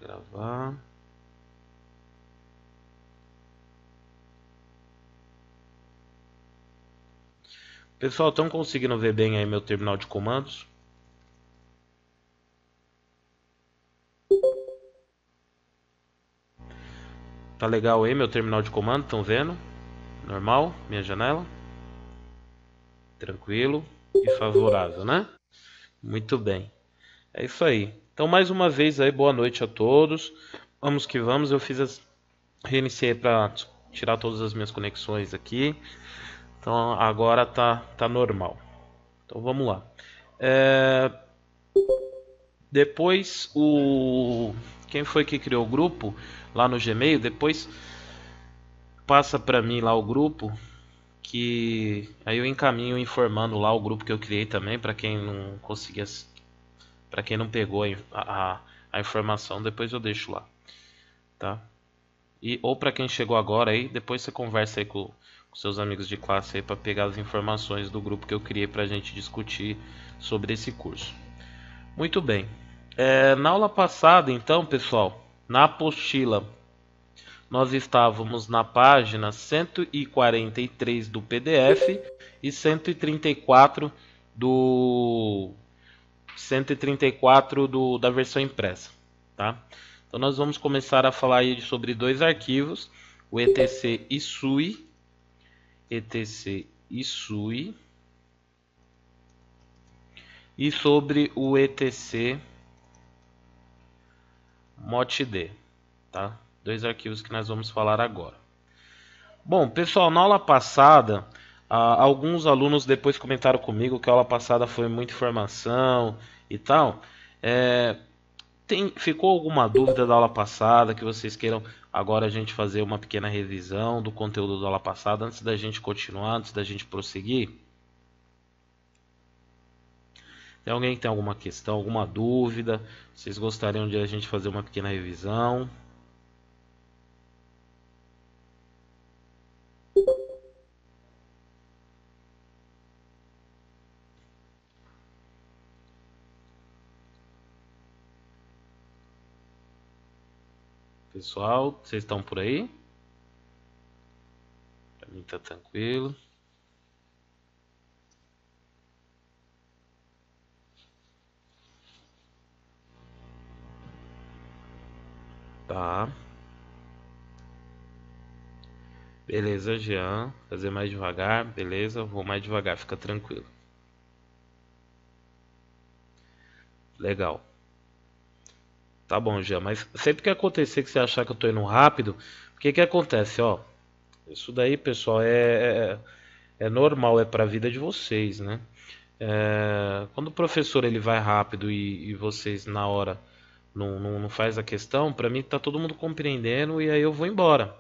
gravar. Pessoal, estão conseguindo ver bem aí meu terminal de comandos? Tá legal aí meu terminal de comando? Estão vendo? Normal? Minha janela? Tranquilo e favorável, né? Muito bem. É isso aí. Então, mais uma vez aí, boa noite a todos. Vamos que vamos. Reiniciei para tirar todas as minhas conexões aqui. Então, agora tá normal. Então, vamos lá. Depois, quem foi que criou o grupo lá no Gmail, depois passa para mim lá o grupo, que aí eu encaminho informando lá o grupo que eu criei também, para quem não conseguia, para quem não pegou a informação, depois eu deixo lá, tá? Ou para quem chegou agora aí, depois você conversa aí com seus amigos de classe aí para pegar as informações do grupo que eu criei para a gente discutir sobre esse curso. Muito bem. Na aula passada, então, pessoal, na apostila, nós estávamos na página 143 do PDF e 134 do 134 da versão impressa, tá? Então nós vamos começar a falar aí sobre dois arquivos, o etc isui e sobre o etc motd, tá? Dois arquivos que nós vamos falar agora. Bom, pessoal, na aula passada, alguns alunos depois comentaram comigo que a aula passada foi muita informação e tal. Ficou alguma dúvida da aula passada que vocês queiram agora a gente fazer uma pequena revisão do conteúdo da aula passada antes da gente continuar, antes da gente prosseguir? Tem alguém que tem alguma questão, alguma dúvida? Vocês gostariam de a gente fazer uma pequena revisão? Pessoal, vocês estão por aí? Pra mim tá tranquilo. Tá. Beleza, Jean. Fazer mais devagar. Beleza, vou mais devagar, fica tranquilo. Legal. Tá bom, Jean, mas sempre que acontecer que você achar que eu tô indo rápido, o que que acontece, ó? Isso daí, pessoal, é normal, é pra vida de vocês, né? Quando o professor ele vai rápido e vocês na hora não faz a questão, pra mim tá todo mundo compreendendo e aí eu vou embora,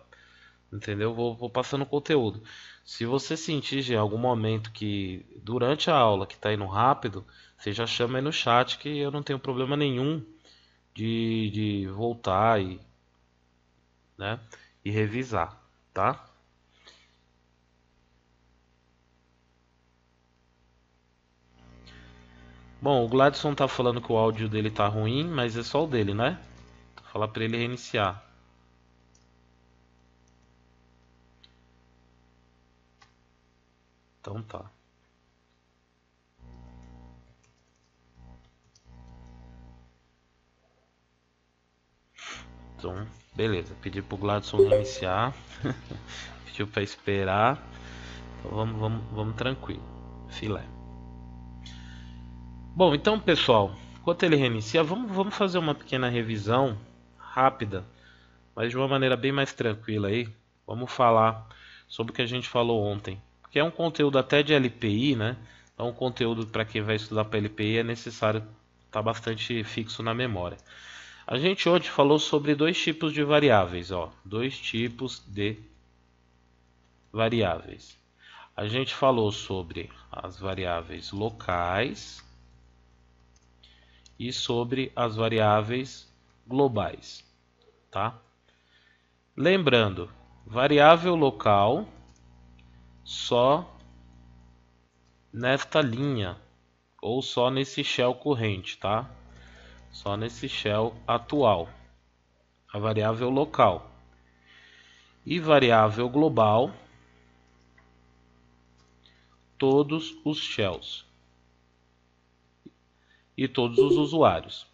entendeu? Vou passando o conteúdo. Se você sentir em algum momento que durante a aula que tá indo rápido, você já chama aí no chat que eu não tenho problema nenhum de voltar né, e revisar, tá? Bom, o Gladson tá falando que o áudio dele tá ruim, mas é só o dele, né? Vou falar pra ele reiniciar. Então tá. Então, beleza. Pedi pro Gladson reiniciar. Pediu pra esperar. Então vamos tranquilo. Filé. Bom, então pessoal, enquanto ele reinicia, vamos fazer uma pequena revisão rápida, mas de uma maneira bem mais tranquila aí. Vamos falar sobre o que a gente falou ontem, porque é um conteúdo até de LPI, né? Então, um conteúdo para quem vai estudar para LPI é necessário estar bastante fixo na memória. A gente hoje falou sobre dois tipos de variáveis, ó, dois tipos de variáveis. A gente falou sobre as variáveis locais e sobre as variáveis globais, tá? Lembrando, variável local só nesta linha ou só nesse shell corrente, tá? Só nesse shell atual. a variável local. E variável global, todos os shells e todos os usuários.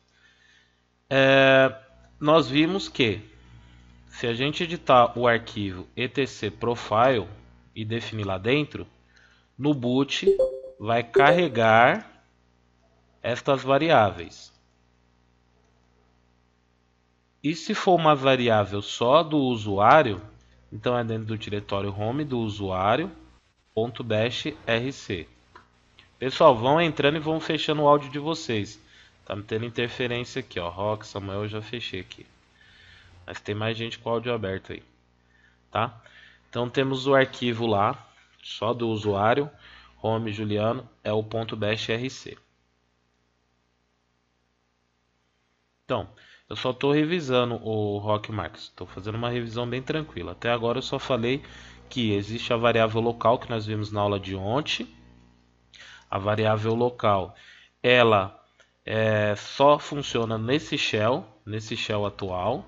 Nós vimos que se a gente editar o arquivo etc profile e definir lá dentro, no boot vai carregar estas variáveis. E se for uma variável só do usuário, então é dentro do diretório home do usuário .-rc. Pessoal, vão entrando e vão fechando o áudio de vocês. Tá me tendo interferência aqui, ó. Rock, Samuel, eu já fechei aqui. Mas tem mais gente com o áudio aberto aí, tá? Então temos o arquivo lá, só do usuário, home Juliano, é o .bashrc. Então, eu só estou revisando o Rock Marks. Estou fazendo uma revisão bem tranquila. Até agora eu só falei que existe a variável local que nós vimos na aula de ontem. A variável local, ela só funciona nesse shell atual.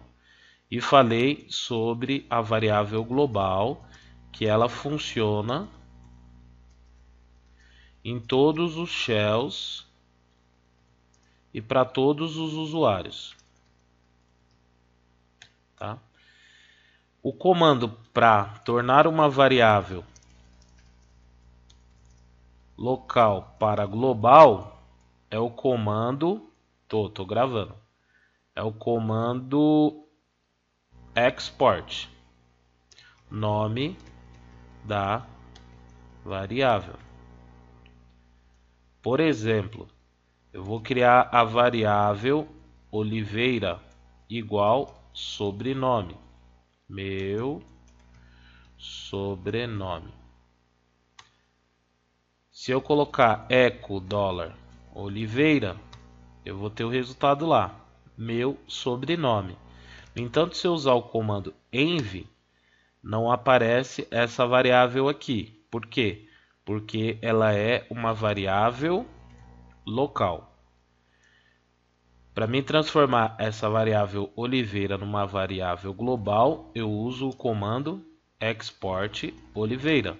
E falei sobre a variável global, que ela funciona em todos os shells e para todos os usuários. Tá? O comando para tornar uma variável local para global é o comando, tô gravando, é o comando export, nome da variável. Por exemplo, eu vou criar a variável Oliveira igual sobrenome, meu sobrenome. Se eu colocar echo dólar Oliveira, eu vou ter o resultado lá, meu sobrenome. No entanto, se eu usar o comando env, não aparece essa variável aqui. Por quê? Porque ela é uma variável local. Para mim transformar essa variável Oliveira numa variável global, eu uso o comando export Oliveira.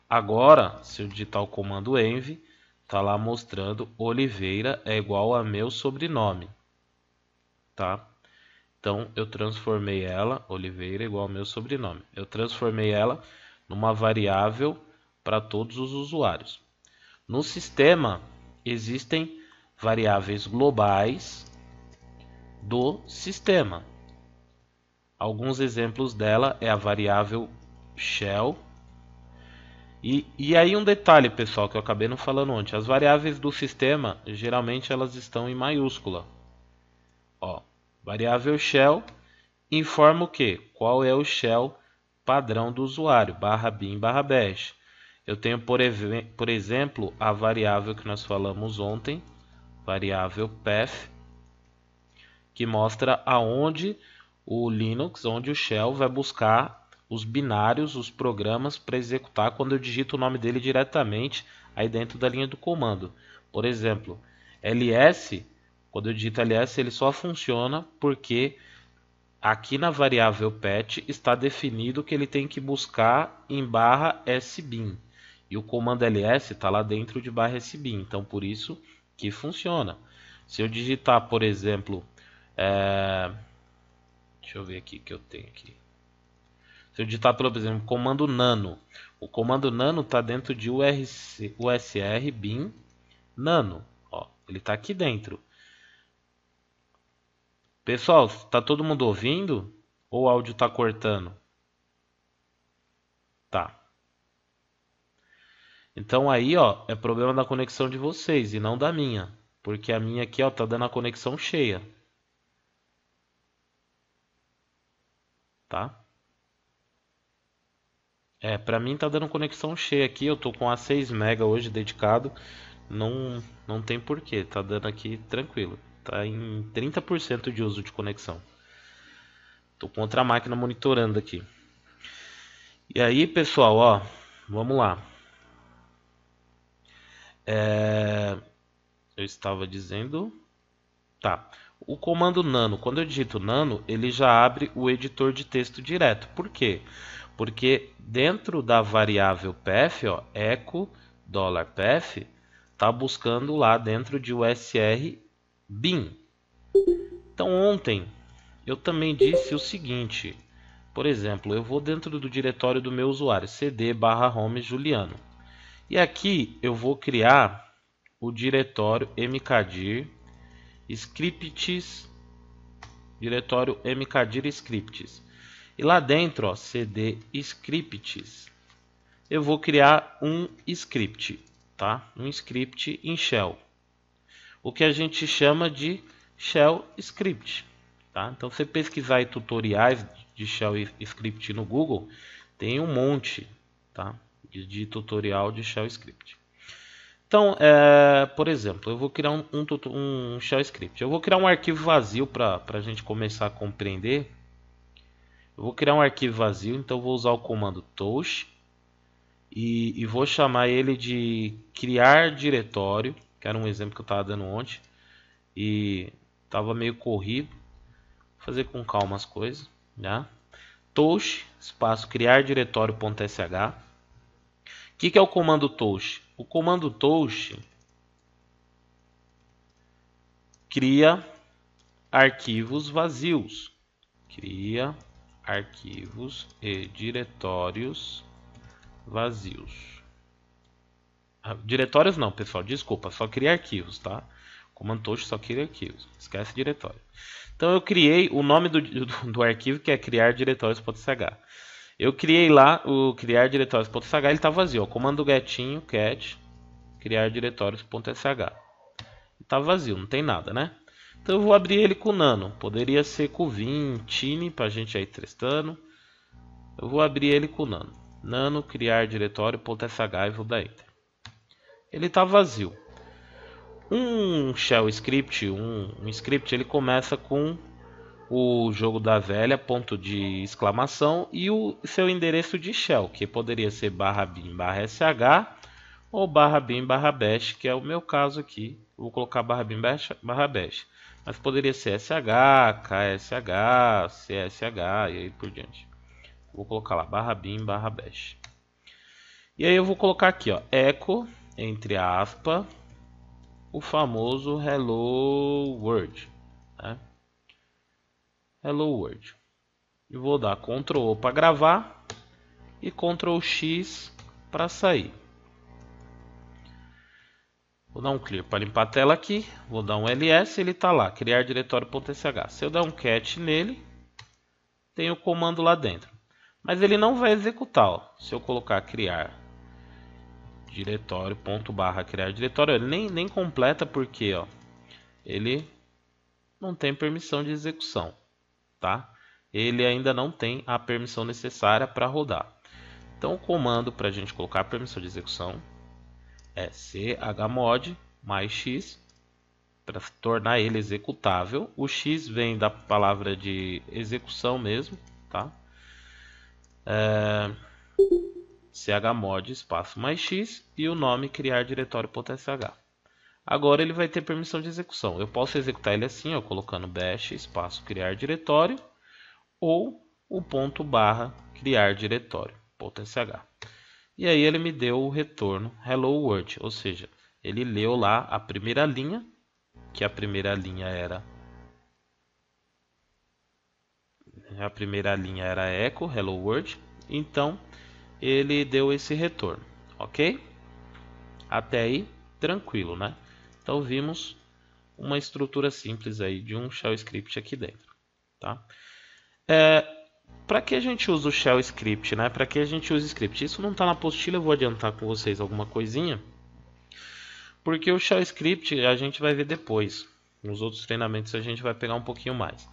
Agora, se eu digitar o comando env, está lá mostrando Oliveira é igual a meu sobrenome. Tá? Então, eu transformei ela, Oliveira igual ao meu sobrenome. Eu transformei ela numa variável para todos os usuários. No sistema, existem variáveis globais do sistema. Alguns exemplos dela é a variável shell. E aí um detalhe, pessoal, que eu acabei não falando ontem. As variáveis do sistema, geralmente elas estão em maiúscula. Ó, variável shell informa o que? Qual é o shell padrão do usuário, /bin /bash. Eu tenho, por exemplo, a variável que nós falamos ontem, variável path, que mostra aonde o Linux, onde o shell vai buscar os binários, os programas para executar quando eu digito o nome dele diretamente aí dentro da linha do comando. Por exemplo, ls, quando eu digito ls, ele só funciona porque aqui na variável path está definido que ele tem que buscar em /sbin. E o comando ls está lá dentro de /sbin. Então, por isso que funciona. Se eu digitar, por exemplo, deixa eu ver aqui que eu tenho aqui. Se eu digitar, por exemplo, comando nano. O comando nano está dentro de usr bin nano. Ó, ele está aqui dentro. Pessoal, está todo mundo ouvindo? Ou o áudio está cortando? Tá. Então aí, ó, é problema da conexão de vocês e não da minha. Porque a minha aqui, ó, tá dando a conexão cheia. Tá? Pra mim tá dando conexão cheia aqui. Eu tô com a 6 MB hoje dedicado. Não tem porquê. Tá dando aqui tranquilo. Tá em 30% de uso de conexão. Tô com outra máquina monitorando aqui. E aí, pessoal, ó, vamos lá. Eu estava dizendo Tá. O comando nano, quando eu digito nano, ele já abre o editor de texto direto. Por quê? Porque dentro da variável path, ó, echo $path, tá buscando lá dentro de usr bin. Então ontem eu também disse o seguinte, por exemplo, eu vou dentro do diretório do meu usuário, cd/home Juliano. E aqui eu vou criar o diretório mkdir scripts, diretório mkdir scripts. E lá dentro, ó, cd scripts, eu vou criar um script, tá? Um script em shell. O que a gente chama de shell script, tá? Então, se você pesquisar aí tutoriais de shell script no Google, tem um monte, tá? De tutorial de shell script. Então, por exemplo, eu vou criar um shell script. Eu vou criar um arquivo vazio para a gente começar a compreender. Eu vou criar um arquivo vazio, então eu vou usar o comando toast e vou chamar ele de criar diretório, que era um exemplo que eu estava dando ontem e estava meio corrido. Vou fazer com calma as coisas, né? Toast espaço criar diretório.sh. O que é o comando toast? O comando toast cria arquivos vazios, cria arquivos e diretórios vazios. Diretórios não, pessoal, desculpa, só cria arquivos, tá? Comando toast só cria arquivos, esquece diretório. Então eu criei o nome do arquivo, que é criar diretórios.sh. Eu criei lá o criar diretórios.sh, ele está vazio. Ó, comando getinho, cat, criar diretórios.sh. Está vazio, não tem nada, né? Então eu vou abrir ele com nano. Poderia ser com vim, tiny, para a gente aí testando. Eu vou abrir ele com nano. Nano criar diretório.sh e vou dar enter. Ele está vazio. Um shell script, um script, ele começa com o jogo da velha, ponto de exclamação, e o seu endereço de shell, que poderia ser /bin/sh ou /bin/bash, que é o meu caso aqui. Eu vou colocar /bin/bash, mas poderia ser sh, ksh, csh e aí por diante. Vou colocar lá /bin/bash. E aí eu vou colocar aqui, ó, echo entre aspas o famoso hello world, né? Hello world. E vou dar Ctrl O para gravar e Ctrl X para sair. Vou dar um clear para limpar a tela aqui. Vou dar um ls, ele está lá, criar diretório.sh. Se eu der um cat nele, tem o comando lá dentro. Mas ele não vai executar. Ó. Se eu colocar criar diretório, criar diretório, ele nem completa porque ó, ele não tem permissão de execução. Tá? Ele ainda não tem a permissão necessária para rodar. Então o comando para a gente colocar a permissão de execução é chmod mais x para tornar ele executável. O x vem da palavra de execução mesmo, tá? Chmod espaço mais x e o nome criar diretório.sh. Agora ele vai ter permissão de execução. Eu posso executar ele assim, ó, colocando bash espaço criar diretório ou o ponto barra criar diretório.sh. E aí ele me deu o retorno hello world, ou seja, ele leu lá a primeira linha, que a primeira linha era echo hello world, então ele deu esse retorno, ok? Até aí tranquilo, né? Então vimos uma estrutura simples aí de um shell script aqui dentro, tá? Para que a gente usa o shell script, né? Para que a gente usa script? Isso não está na apostila, eu vou adiantar com vocês alguma coisinha. Porque o shell script a gente vai ver depois. Nos outros treinamentos a gente vai pegar um pouquinho mais.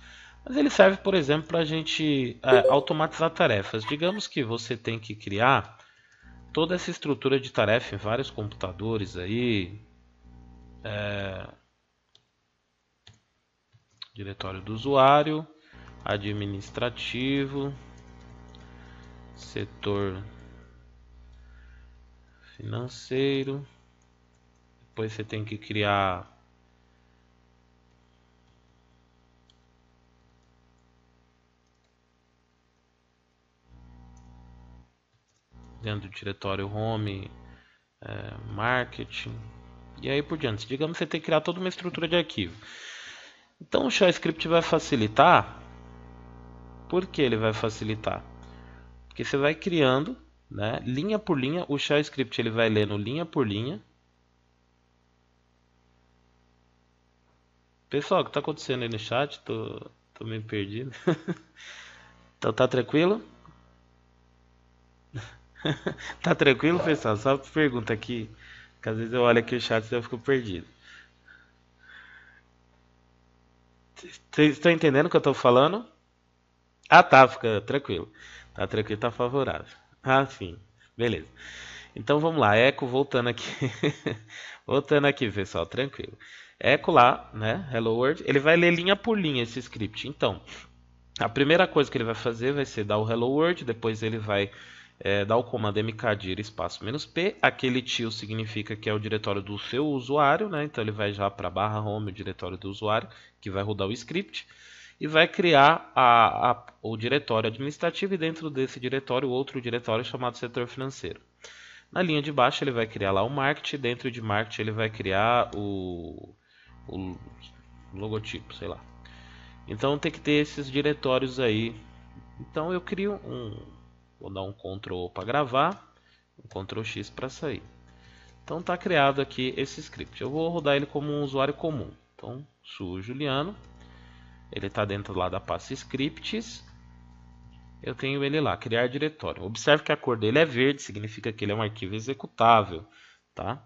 Mas ele serve, por exemplo, para a gente automatizar tarefas. Digamos que você tem que criar toda essa estrutura de tarefa em vários computadores aí. Diretório do usuário, administrativo, setor financeiro. Depois você tem que criar dentro do diretório home, marketing e aí por diante. Digamos que você tem que criar toda uma estrutura de arquivo. Então o shell script vai facilitar. Por que ele vai facilitar? Porque você vai criando, né, linha por linha. O shell script ele vai lendo linha por linha. Pessoal, o que está acontecendo aí no chat? Tô meio perdido. Então tá tranquilo? Tá tranquilo, pessoal? Só pergunta aqui, que às vezes eu olho aqui o chat e eu fico perdido. Vocês estão entendendo o que eu tô falando? Ah, tá, fica tranquilo. Tá tranquilo, tá favorável. Ah, sim. Beleza. Então vamos lá, eco voltando aqui. Voltando aqui, pessoal, tranquilo. Eco lá, né? Hello World, ele vai ler linha por linha esse script. Então, a primeira coisa que ele vai fazer vai ser dar o Hello World, depois ele vai dar o comando mkdir espaço "-p". Aquele tio significa que é o diretório do seu usuário, né? Então ele vai já para /home, o diretório do usuário, que vai rodar o script. E vai criar o diretório administrativo e dentro desse diretório outro diretório chamado setor financeiro. Na linha de baixo ele vai criar lá o marketing, dentro de marketing ele vai criar o logotipo, sei lá. Então tem que ter esses diretórios aí. Então eu crio vou dar um Ctrl para gravar, um Ctrl X para sair. Então está criado aqui esse script. Eu vou rodar ele como um usuário comum. Então sou Juliano. Ele está dentro lá da pasta scripts. Eu tenho ele lá, criar diretório. Observe que a cor dele é verde, significa que ele é um arquivo executável, tá?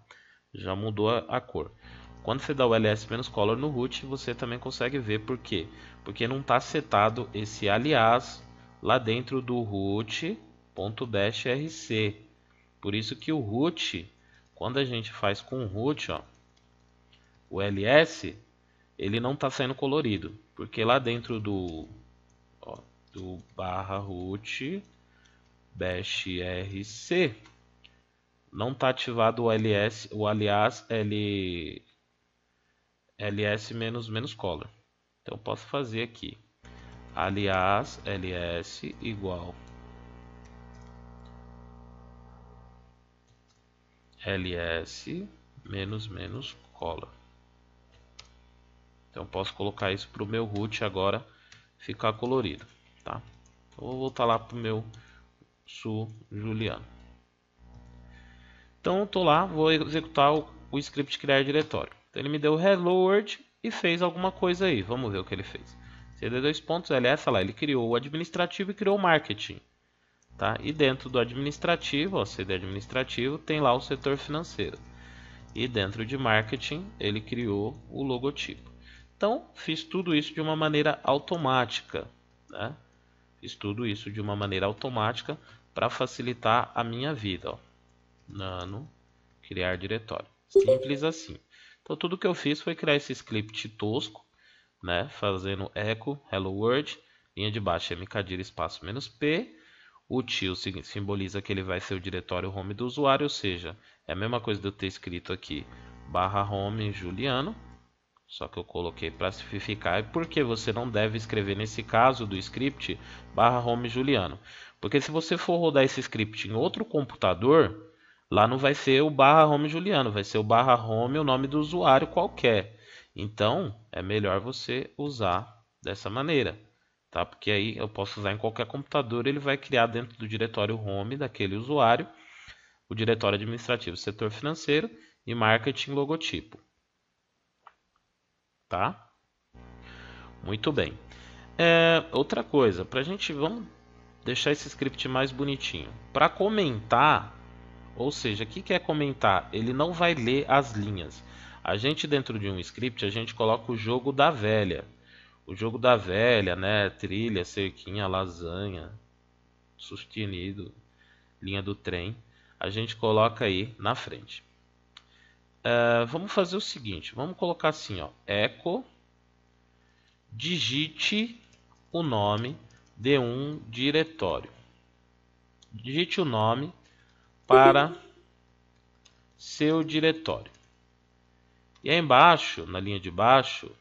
Já mudou a cor. Quando você dá o ls-color no root, você também consegue ver por quê? Porque não está setado esse alias lá dentro do root.bashrc. Por isso que o root, quando a gente faz com o root, ó, o ls, ele não está saindo colorido, porque lá dentro do /root bashrc não está ativado o ls, o alias ls-color. Então eu posso fazer aqui alias ls igual ls-color. Então eu posso colocar isso para o meu root agora ficar colorido, tá? Então, vou voltar lá para o meu Juliano. Então eu tô lá, vou executar o script criar diretório. Então ele me deu hello world e fez alguma coisa aí. Vamos ver o que ele fez. cd2.ls, lá, ele criou o administrativo e criou o marketing. Tá? E dentro do administrativo, ó, cd administrativo, tem lá o setor financeiro. E dentro de marketing, ele criou o logotipo. Então, fiz tudo isso de uma maneira automática, né? Fiz tudo isso de uma maneira automática para facilitar a minha vida, ó. Nano, criar diretório. Simples assim. Então tudo que eu fiz foi criar esse script tosco, né? Fazendo echo, hello world, linha de baixo mkdir espaço "-p". O tio simboliza que ele vai ser o diretório home do usuário, ou seja, é a mesma coisa de eu ter escrito aqui /home Juliano, só que eu coloquei para simplificar. E por que você não deve escrever nesse caso do script /home Juliano? Porque se você for rodar esse script em outro computador, lá não vai ser o /home Juliano, vai ser o /home o nome do usuário qualquer. Então é melhor você usar dessa maneira, tá? Porque aí eu posso usar em qualquer computador, ele vai criar dentro do diretório home daquele usuário o diretório administrativo, setor financeiro e marketing logotipo. Tá? Muito bem. Outra coisa, vamos deixar esse script mais bonitinho. Para comentar, ou seja, o que é comentar? Ele não vai ler as linhas. A gente dentro de um script, a gente coloca o jogo da velha. O jogo da velha, né? Trilha, cerquinha, lasanha, sustenido, linha do trem. A gente coloca aí na frente. Vamos fazer o seguinte, vamos colocar assim, ó, echo digite o nome de um diretório. Digite o nome para seu diretório. E aí embaixo, na linha de baixo, o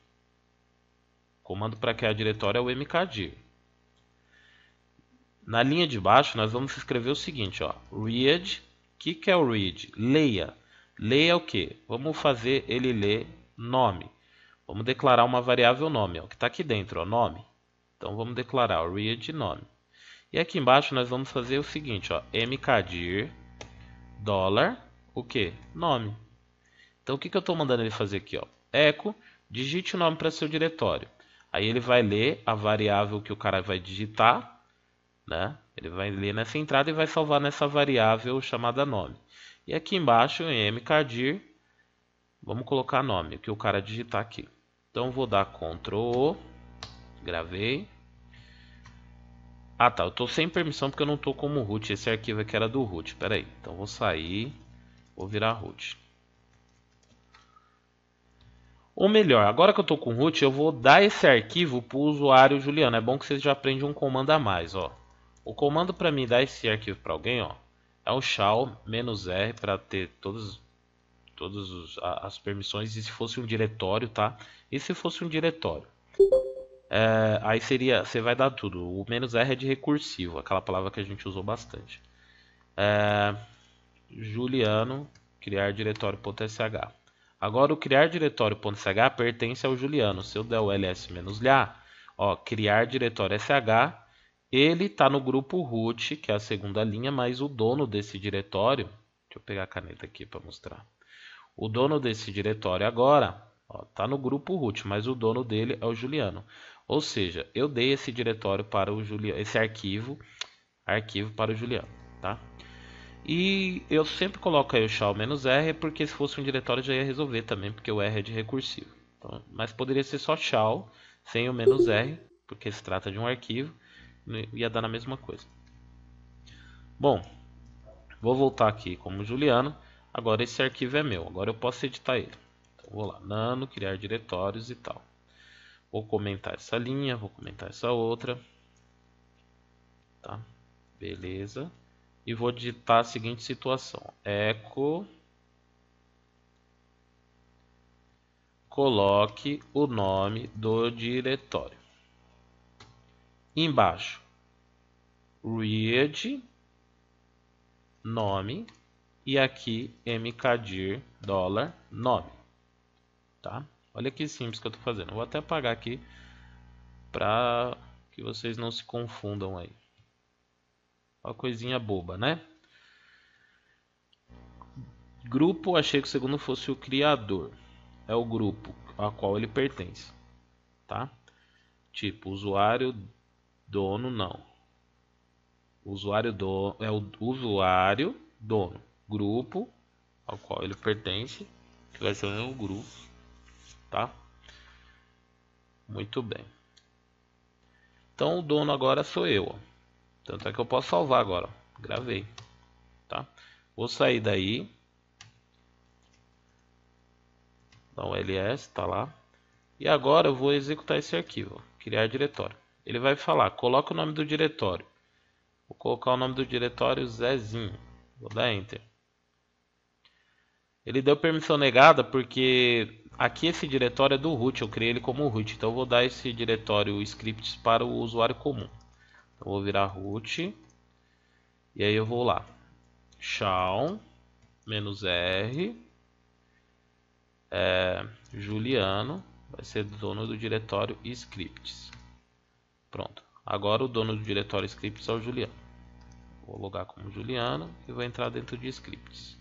comando para criar diretório é o mkdir. Na linha de baixo nós vamos escrever o seguinte, ó, read. O que é o read? Leia. Leia o que? Vamos fazer ele ler nome. Vamos declarar uma variável nome, ó, que está aqui dentro, ó, nome. Então vamos declarar o read nome. E aqui embaixo nós vamos fazer o seguinte, ó, mkdir dólar, o que? Nome. Então o que eu estou mandando ele fazer aqui, ó? Echo, digite o nome para seu diretório. Aí ele vai ler a variável que o cara vai digitar, né? Ele vai ler nessa entrada e vai salvar nessa variável chamada nome. E aqui embaixo em mkdir, vamos colocar nome, o que o cara digitar aqui. Então vou dar Ctrl O, gravei. Ah tá, eu estou sem permissão porque eu não estou como root, esse arquivo aqui era do root. Pera aí, então vou sair, vou virar root. Ou melhor, agora que eu estou com root, eu vou dar esse arquivo para o usuário Juliano. É bom que vocês já aprendem um comando a mais, ó. O comando para mim dar esse arquivo para alguém, ó, é o shell-r para ter todas as permissões. E se fosse um diretório, tá? E se fosse um diretório? Aí seria, você vai dar tudo. O "-r" é de recursivo, aquela palavra que a gente usou bastante. Juliano, criar diretório.sh. Agora o criar diretório.sh pertence ao Juliano. Se eu der o ls-lha, ó, criar diretório sh, ele está no grupo root, que é a segunda linha, mas o dono desse diretório, deixa eu pegar a caneta aqui para mostrar. O dono desse diretório agora está no grupo root, mas o dono dele é o Juliano. Ou seja, eu dei esse diretório para o Juliano, esse arquivo para o Juliano, tá? E eu sempre coloco aí o shell-r, porque se fosse um diretório já ia resolver também, porque o R é de recursivo. Então, mas poderia ser só shell, sem o "-r", porque se trata de um arquivo, ia dar na mesma coisa. Bom, vou voltar aqui como Juliano. Agora esse arquivo é meu, agora eu posso editar ele. Então vou lá, nano, criar diretórios e tal. Vou comentar essa linha, vou comentar essa outra. Tá? Beleza. E vou digitar a seguinte situação. Echo, coloque o nome do diretório. Embaixo, read, nome. E aqui, mkdir dólar, nome. Tá? Olha que simples que eu estou fazendo. Vou até apagar aqui para que vocês não se confundam aí. Uma coisinha boba, né? Grupo, achei que o segundo fosse o criador. É o grupo a qual ele pertence. Tá? Tipo, usuário, dono, não. Usuário, dono, é o usuário, dono. Grupo ao qual ele pertence, que vai ser o meu grupo. Tá? Muito bem. Então o dono agora sou eu. Ó. Tanto é que eu posso salvar agora. Ó. Gravei. Tá? Vou sair daí. Dá um ls, tá lá. E agora eu vou executar esse arquivo. Ó. Criar diretório. Ele vai falar, coloca o nome do diretório. Vou colocar o nome do diretório Zezinho. Vou dar Enter. Ele deu permissão negada porque aqui esse diretório é do root. Eu criei ele como root. Então eu vou dar esse diretório scripts para o usuário comum. Então eu vou virar root. E aí eu vou lá. Shell -r. Juliano. Vai ser dono do diretório scripts. Pronto. Agora o dono do diretório scripts é o Juliano. Vou logar como Juliano e vou entrar dentro de scripts.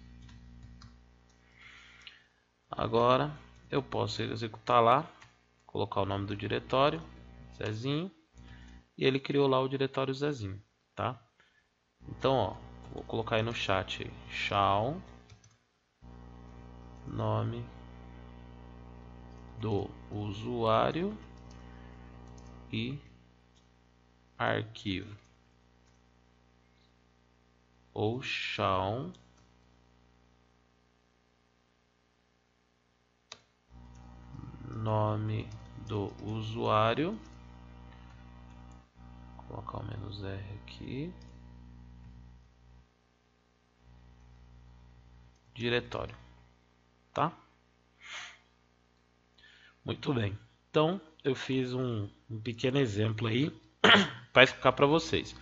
Agora eu posso executar lá, colocar o nome do diretório, Zezinho, e ele criou lá o diretório Zezinho, tá? Então, ó, vou colocar aí no chat aí, shell, nome do usuário e arquivo, ou shell nome do usuário, vou colocar o "-r" aqui, diretório, tá? Muito bem. Então eu fiz um pequeno exemplo aí para explicar para vocês.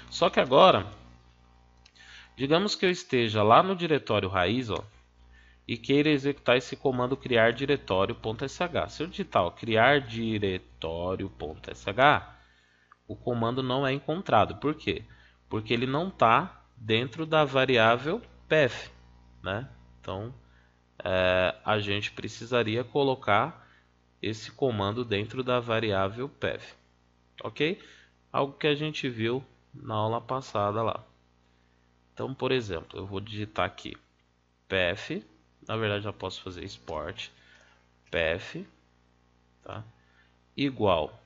Só que agora, digamos que eu esteja lá no diretório raiz, ó, e queira executar esse comando criar diretório.sh. Se eu digitar ó, criar diretório.sh, o comando não é encontrado. Por quê? Porque ele não está dentro da variável path, né? Então, a gente precisaria colocar esse comando dentro da variável path, ok? Algo que a gente viu na aula passada lá. Então, por exemplo, eu vou digitar aqui path, na verdade já posso fazer export path, tá? Igual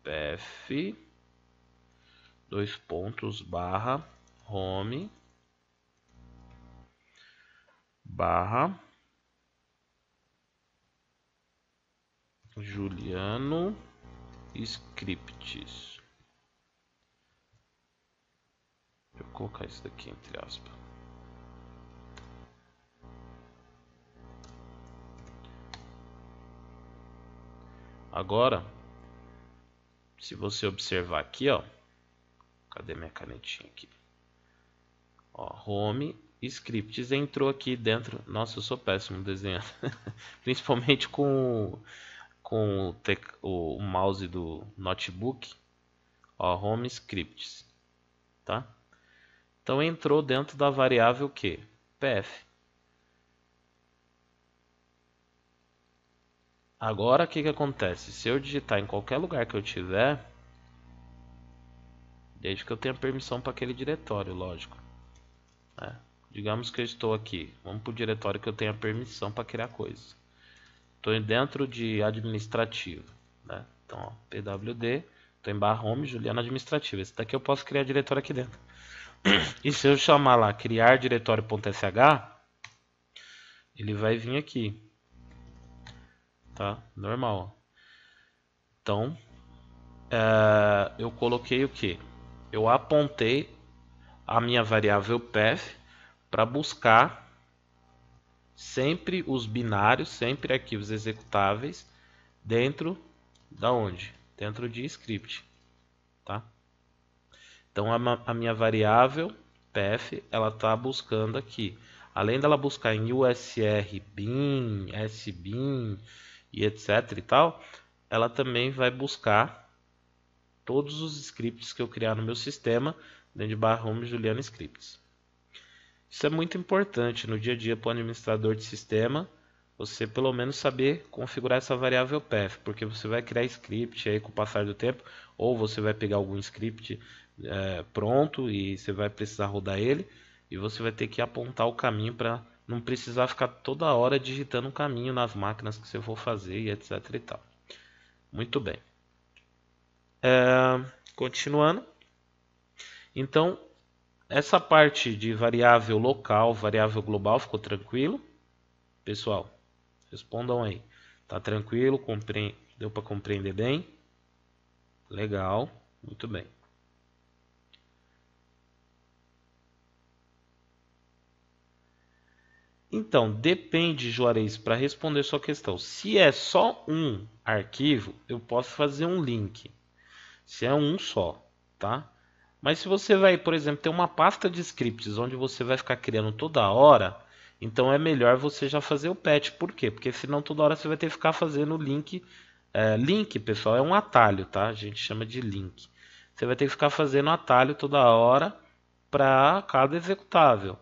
$path, dois pontos, barra home, barra Juliano scripts. Deixa eu colocar isso daqui entre aspas. Agora, se você observar aqui, ó, cadê minha canetinha aqui? Ó, home scripts entrou aqui dentro. Nossa, eu sou péssimo desenhando, principalmente com o mouse do notebook. Ó, home scripts, tá? Então entrou dentro da variável que? Path. Agora o que acontece? Se eu digitar em qualquer lugar que eu tiver, desde que eu tenha permissão para aquele diretório, lógico, né? Digamos que eu estou aqui, vamos para o diretório que eu tenha permissão para criar coisas. Estou dentro de administrativo, né? Então, ó, pwd, estou em barra home, Juliano administrativo. Esse daqui eu posso criar diretório aqui dentro. E se eu chamar lá criar diretório.sh, ele vai vir aqui, tá? Normal. Então, eu coloquei o que? Eu apontei a minha variável path para buscar sempre os binários, sempre arquivos executáveis dentro da onde? Dentro de script, tá? Então a minha variável path ela está buscando aqui, além dela buscar em usr bin, sbin e etc e tal, ela também vai buscar todos os scripts que eu criar no meu sistema dentro de barra home Juliano scripts. Isso é muito importante no dia a dia para o administrador de sistema, você pelo menos saber configurar essa variável path, porque você vai criar script aí com o passar do tempo, ou você vai pegar algum script pronto e você vai precisar rodar ele, e você vai ter que apontar o caminho para não precisar ficar toda hora digitando um caminho nas máquinas que você for fazer e etc e tal. Muito bem. Continuando. Então, essa parte de variável local, variável global, ficou tranquilo? Pessoal, respondam aí. Tá tranquilo? Deu para compreender bem? Legal, muito bem. Então, depende, Juarez, para responder sua questão. Se é só um arquivo, eu posso fazer um link. Se é um só, tá? Mas se você vai, por exemplo, ter uma pasta de scripts onde você vai ficar criando toda hora, então é melhor você já fazer o patch. Por quê? Porque senão toda hora você vai ter que ficar fazendo link. Link, pessoal, é um atalho, tá? A gente chama de link. Você vai ter que ficar fazendo atalho toda hora para cada executável.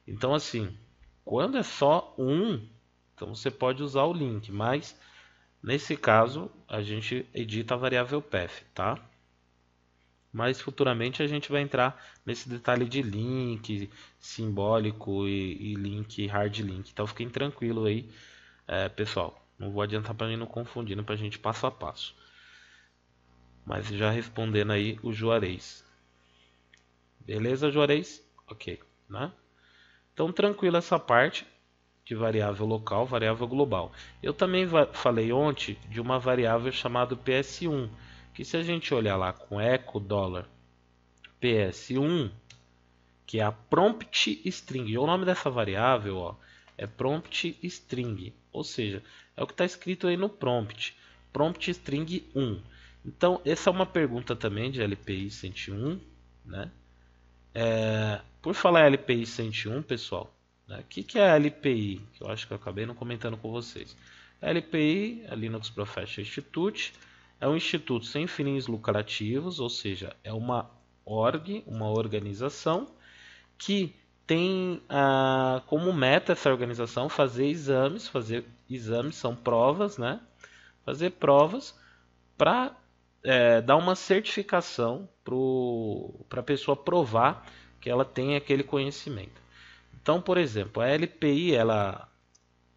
Então, assim, quando é só um, então você pode usar o link, mas nesse caso a gente edita a variável path, tá? Mas futuramente a gente vai entrar nesse detalhe de link simbólico e link, hard link. Então fiquem tranquilo aí, pessoal. Não vou adiantar para mim não confundindo, para a gente passo a passo. Mas já respondendo aí o Juarez. Beleza, Juarez? Ok, né? Então tranquilo essa parte de variável local, variável global. Eu também falei ontem de uma variável chamada PS1, que se a gente olhar lá com echo $, PS1, que é a prompt string. E o nome dessa variável, ó, é prompt string, ou seja, é o que está escrito aí no prompt, prompt string 1. Então, essa é uma pergunta também de LPI 101, né? Por falar em LPI 101, pessoal, né? O que é a LPI? Que eu acho que eu acabei não comentando com vocês. A LPI, a Linux Professional Institute, é um instituto sem fins lucrativos, ou seja, é uma org, uma organização que tem como meta essa organização fazer exames são provas, né? Fazer provas para dar uma certificação para a pessoa provar que ela tem aquele conhecimento. Então, por exemplo, a LPI,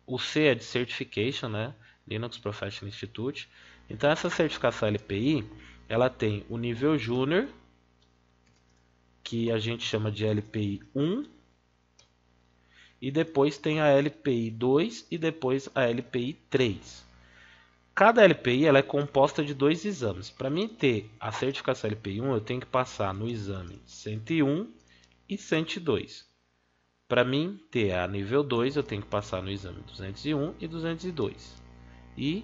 o C é de Certification, né? Linux Professional Institute. Então, essa certificação LPI, ela tem o nível Júnior, que a gente chama de LPI 1, e depois tem a LPI 2 e depois a LPI 3. Cada LPI ela é composta de 2 exames. Para mim ter a certificação LPI 1, eu tenho que passar no exame 101 e 102. Para mim ter a nível 2, eu tenho que passar no exame 201 e 202. E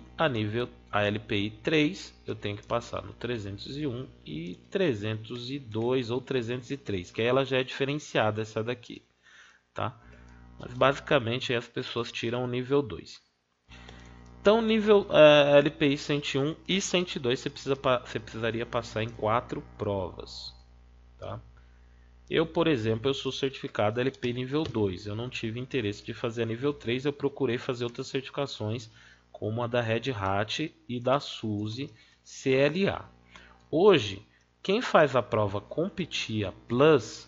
a LPI 3, eu tenho que passar no 301 e 302 ou 303, que aí ela já é diferenciada essa daqui, tá? Mas basicamente as pessoas tiram o nível 2. Então, nível LPI 101 e 102 você precisaria passar em 4 provas, tá? Eu, por exemplo, eu sou certificado LPI nível 2. Eu não tive interesse de fazer a nível 3, eu procurei fazer outras certificações, como a da Red Hat e da SUSE CLA. Hoje, quem faz a prova CompTIA Plus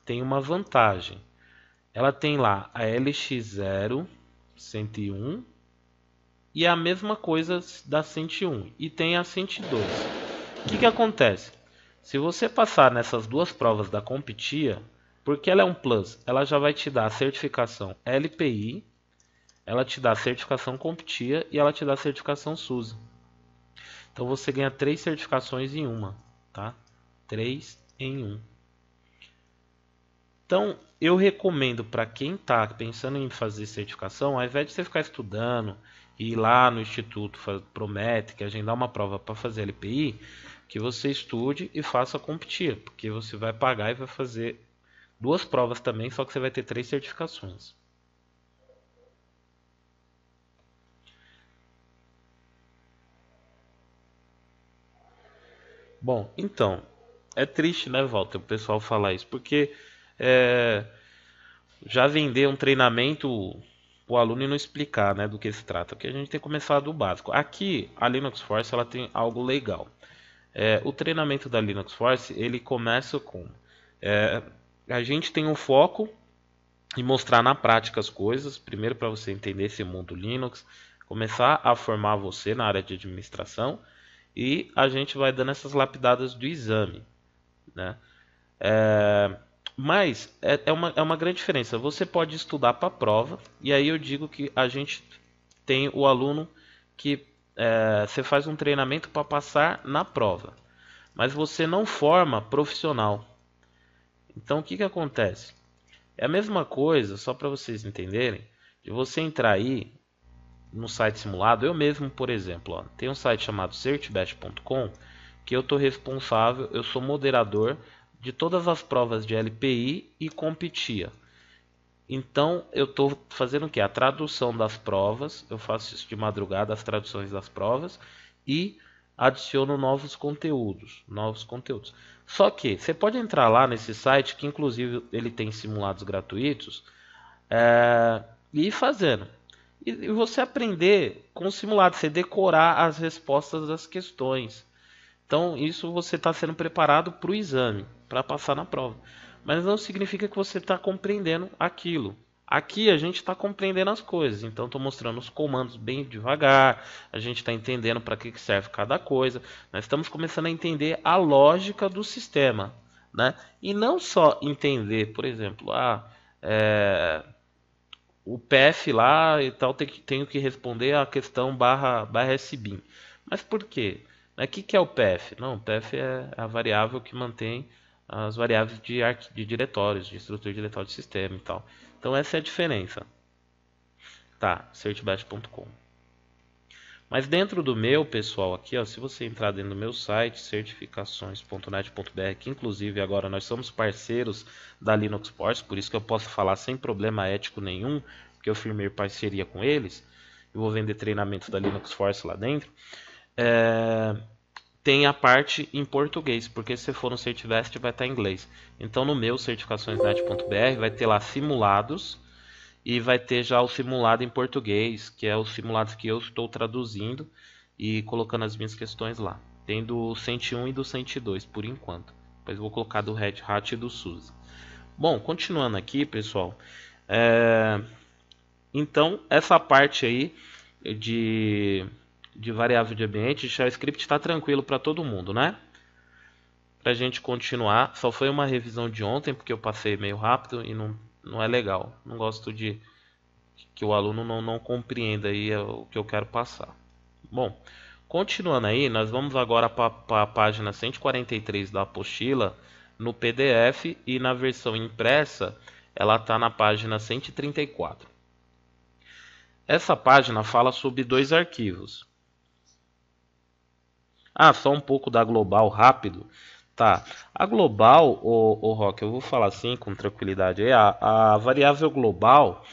tem uma vantagem. Ela tem lá a LX0 101 e a mesma coisa da 101 e tem a 102. O que acontece? Se você passar nessas duas provas da CompTIA, porque ela é um Plus, ela já vai te dar a certificação LPI, ela te dá a certificação CompTIA e ela te dá a certificação SUSE. Então você ganha 3 certificações em uma, tá? 3 em 1. Então, eu recomendo para quem está pensando em fazer certificação, ao invés de você ficar estudando e ir lá no instituto, promete que agendar uma prova para fazer LPI, que você estude e faça a CompTIA, porque você vai pagar e vai fazer 2 provas também, só que você vai ter 3 certificações. Bom, então, é triste, né, Walter, o pessoal falar isso, porque é, já vender um treinamento o aluno e não explicar, né, do que se trata, porque a gente tem que começar do básico. Aqui, a Linux Force ela tem algo legal. O treinamento da Linux Force ele começa com a gente tem um foco em mostrar na prática as coisas, primeiro para você entender esse mundo Linux, começar a formar você na área de administração e a gente vai dando essas lapidadas do exame, né? Mas é uma grande diferença. Você pode estudar para a prova, e aí eu digo que a gente tem o aluno que você faz um treinamento para passar na prova, mas você não forma profissional. Então o que acontece? É a mesma coisa, só para vocês entenderem, de você entrar aí no site simulado. Eu mesmo, por exemplo, tem um site chamado certbest.com que eu estou responsável, eu sou moderador de todas as provas de LPI e CompTIA. Então eu estou fazendo o que? A tradução das provas, eu faço isso de madrugada, as traduções das provas e adiciono novos conteúdos. Só que você pode entrar lá nesse site, que inclusive ele tem simulados gratuitos, e ir fazendo. E você aprender com o simulado, você decorar as respostas das questões. Então, isso você está sendo preparado para o exame, para passar na prova. Mas não significa que você está compreendendo aquilo. Aqui a gente está compreendendo as coisas, então estou mostrando os comandos bem devagar, a gente está entendendo para que serve cada coisa, nós estamos começando a entender a lógica do sistema, né? E não só entender, por exemplo, o PF lá e tal, tenho que responder a questão barra SBIN. Mas por quê? O que é o PF? Não, o PF é a variável que mantém as variáveis de diretórios, de estrutura de diretório de sistema e tal. Então essa é a diferença. Tá, certbest.com. Mas dentro do meu, pessoal, aqui, ó, se você entrar dentro do meu site, certificações.net.br, que inclusive agora nós somos parceiros da Linux Force, por isso que eu posso falar sem problema ético nenhum, porque eu firmei parceria com eles, eu vou vender treinamentos da Linux Force lá dentro. Tem a parte em português, porque se for no Certivest vai estar em inglês. Então no meu certificações.net.br vai ter lá simulados e vai ter já o simulado em português, que é os simulados que eu estou traduzindo e colocando as minhas questões lá. Tem do 101 e do 102 por enquanto. Depois vou colocar do Red Hat e do SUSE. Bom, continuando aqui, pessoal. Então, essa parte aí de variável de ambiente, Shell Script está tranquilo para todo mundo, né? Para a gente continuar, só foi uma revisão de ontem, porque eu passei meio rápido e não é legal. Não gosto de que o aluno não compreenda aí o que eu quero passar. Bom, continuando aí, nós vamos agora para a página 143 da apostila no PDF e na versão impressa ela está na página 134. Essa página fala sobre dois arquivos. Só um pouco da global rápido. Tá, a global, o Rock, eu vou falar assim com tranquilidade aí, a variável global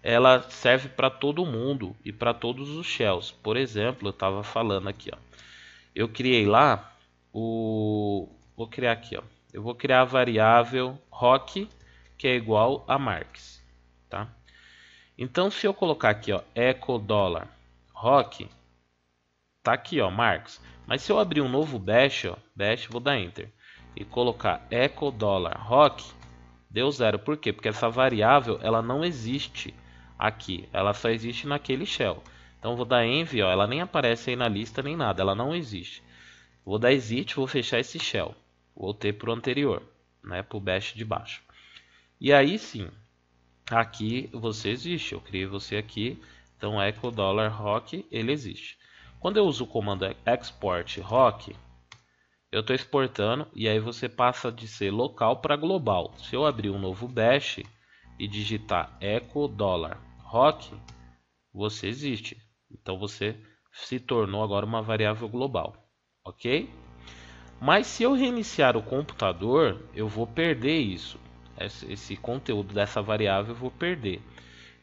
ela serve para todo mundo e para todos os shells. Por exemplo, eu estava falando aqui, ó. Eu criei lá vou criar aqui, ó. Eu vou criar a variável rock que é igual a marks, tá? Então, se eu colocar aqui, ó, echo $, rock, tá aqui, ó, marks. Mas se eu abrir um novo bash, ó, bash, vou dar enter e colocar echo $, rock, deu 0. Por quê? Porque essa variável ela não existe aqui, ela só existe naquele shell. Então vou dar env, ó, ela nem aparece aí na lista nem nada, ela não existe. Vou dar exit, vou fechar esse shell. Voltei para o anterior, né, para o bash de baixo. E aí sim, aqui você existe, eu criei você aqui, então echo $rock, ele existe. Quando eu uso o comando export rock, eu estou exportando e aí você passa de ser local para global. Se eu abrir um novo bash e digitar echo $rock, você existe. Então você se tornou agora uma variável global, ok? Mas se eu reiniciar o computador, eu vou perder isso. Esse conteúdo dessa variável eu vou perder.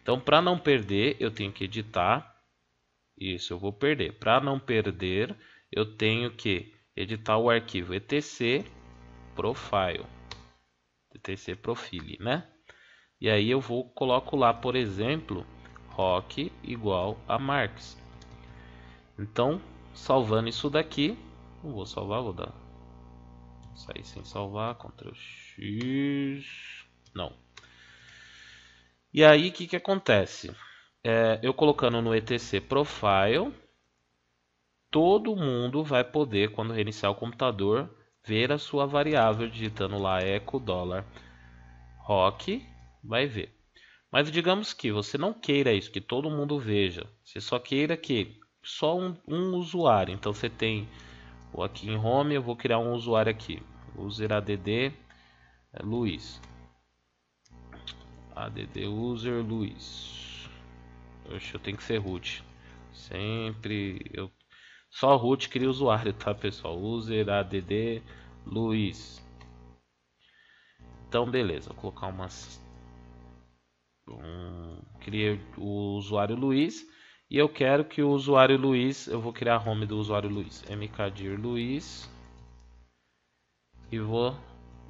Então, para não perder, eu tenho que editar. Isso, eu vou perder. Para não perder, eu tenho que editar o arquivo etc profile. etc profile, né? E aí eu coloco lá, por exemplo, rock igual a marks. Então, salvando isso daqui, não vou salvar, vou dar sair sem salvar, Ctrl X, não. E aí o que acontece? Eu colocando no etc profile, todo mundo vai poder, quando reiniciar o computador, ver a sua variável digitando lá echo $rock, vai ver. Mas digamos que você não queira isso, que todo mundo veja. Você só queira que só um usuário. Então você tem aqui em home, eu vou criar um usuário aqui. User add Luiz. Add user Luiz. Oxe, eu tenho que ser root. Sempre só root cria usuário, tá, pessoal? User add Luiz. Então, beleza, vou colocar criei o usuário Luiz e eu quero que o usuário Luiz, eu vou criar a home do usuário Luiz, mkdir Luiz, e vou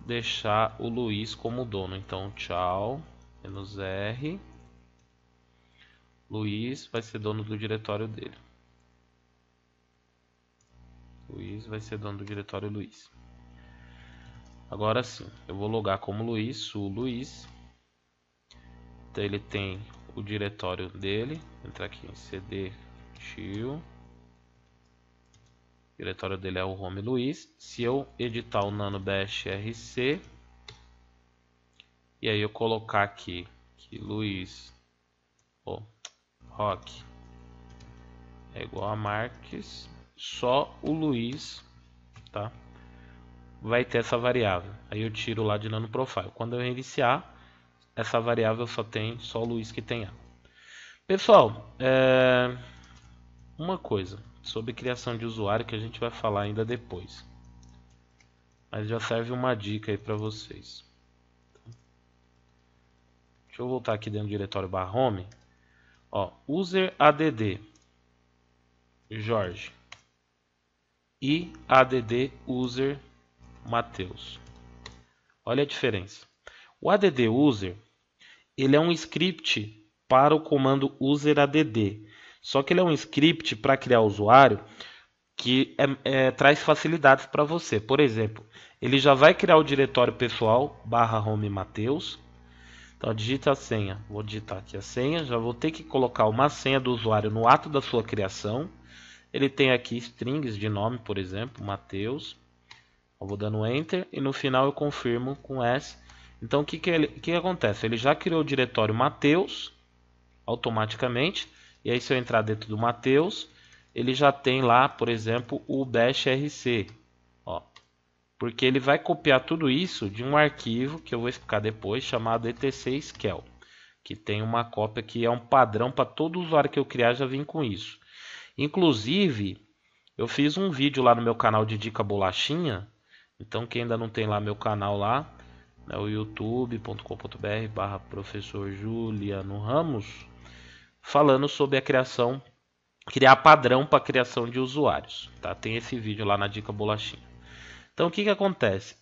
deixar o Luiz como dono. Então, tchau, -r, Luiz vai ser dono do diretório dele. Luiz vai ser dono do diretório Luiz. Agora sim, eu vou logar como Luiz, sul Luiz. Então ele tem o diretório dele. Entrar aqui em cd chill. O diretório dele é o home Luiz. Se eu editar o nano bash rc e aí eu colocar aqui que Luiz rock é igual a Marques, só o Luiz, tá, vai ter essa variável. Aí eu tiro lá de nano profile. Quando eu reiniciar, essa variável só o Luiz que tem ela. Pessoal, uma coisa sobre criação de usuário que a gente vai falar ainda depois. Mas já serve uma dica aí para vocês. Deixa eu voltar aqui dentro do diretório /home. Ó, user add Jorge e add user Matheus. Olha a diferença. O add user, ele é um script para o comando user add. Só que ele é um script para criar usuário que traz facilidades para você. Por exemplo, ele já vai criar o diretório pessoal /home Matheus. Então digita a senha. Vou digitar aqui a senha. Já vou ter que colocar uma senha do usuário no ato da sua criação. Ele tem aqui strings de nome, por exemplo, Matheus. Eu vou dando Enter e no final eu confirmo com S. Então o que acontece? Ele já criou o diretório Matheus automaticamente. E aí se eu entrar dentro do Matheus, ele já tem lá, por exemplo, o bash rc. Ó, porque ele vai copiar tudo isso de um arquivo que eu vou explicar depois, chamado etc/scale, que tem uma cópia que é um padrão para todo usuário que eu criar já vir com isso. Inclusive, eu fiz um vídeo lá no meu canal de Dica Bolachinha. Então quem ainda não tem lá meu canal lá, é o youtube.com.br/professor Juliano Ramos, falando sobre a criar padrão para criação de usuários, tá? Tem esse vídeo lá na Dica Bolachinha. Então o que acontece?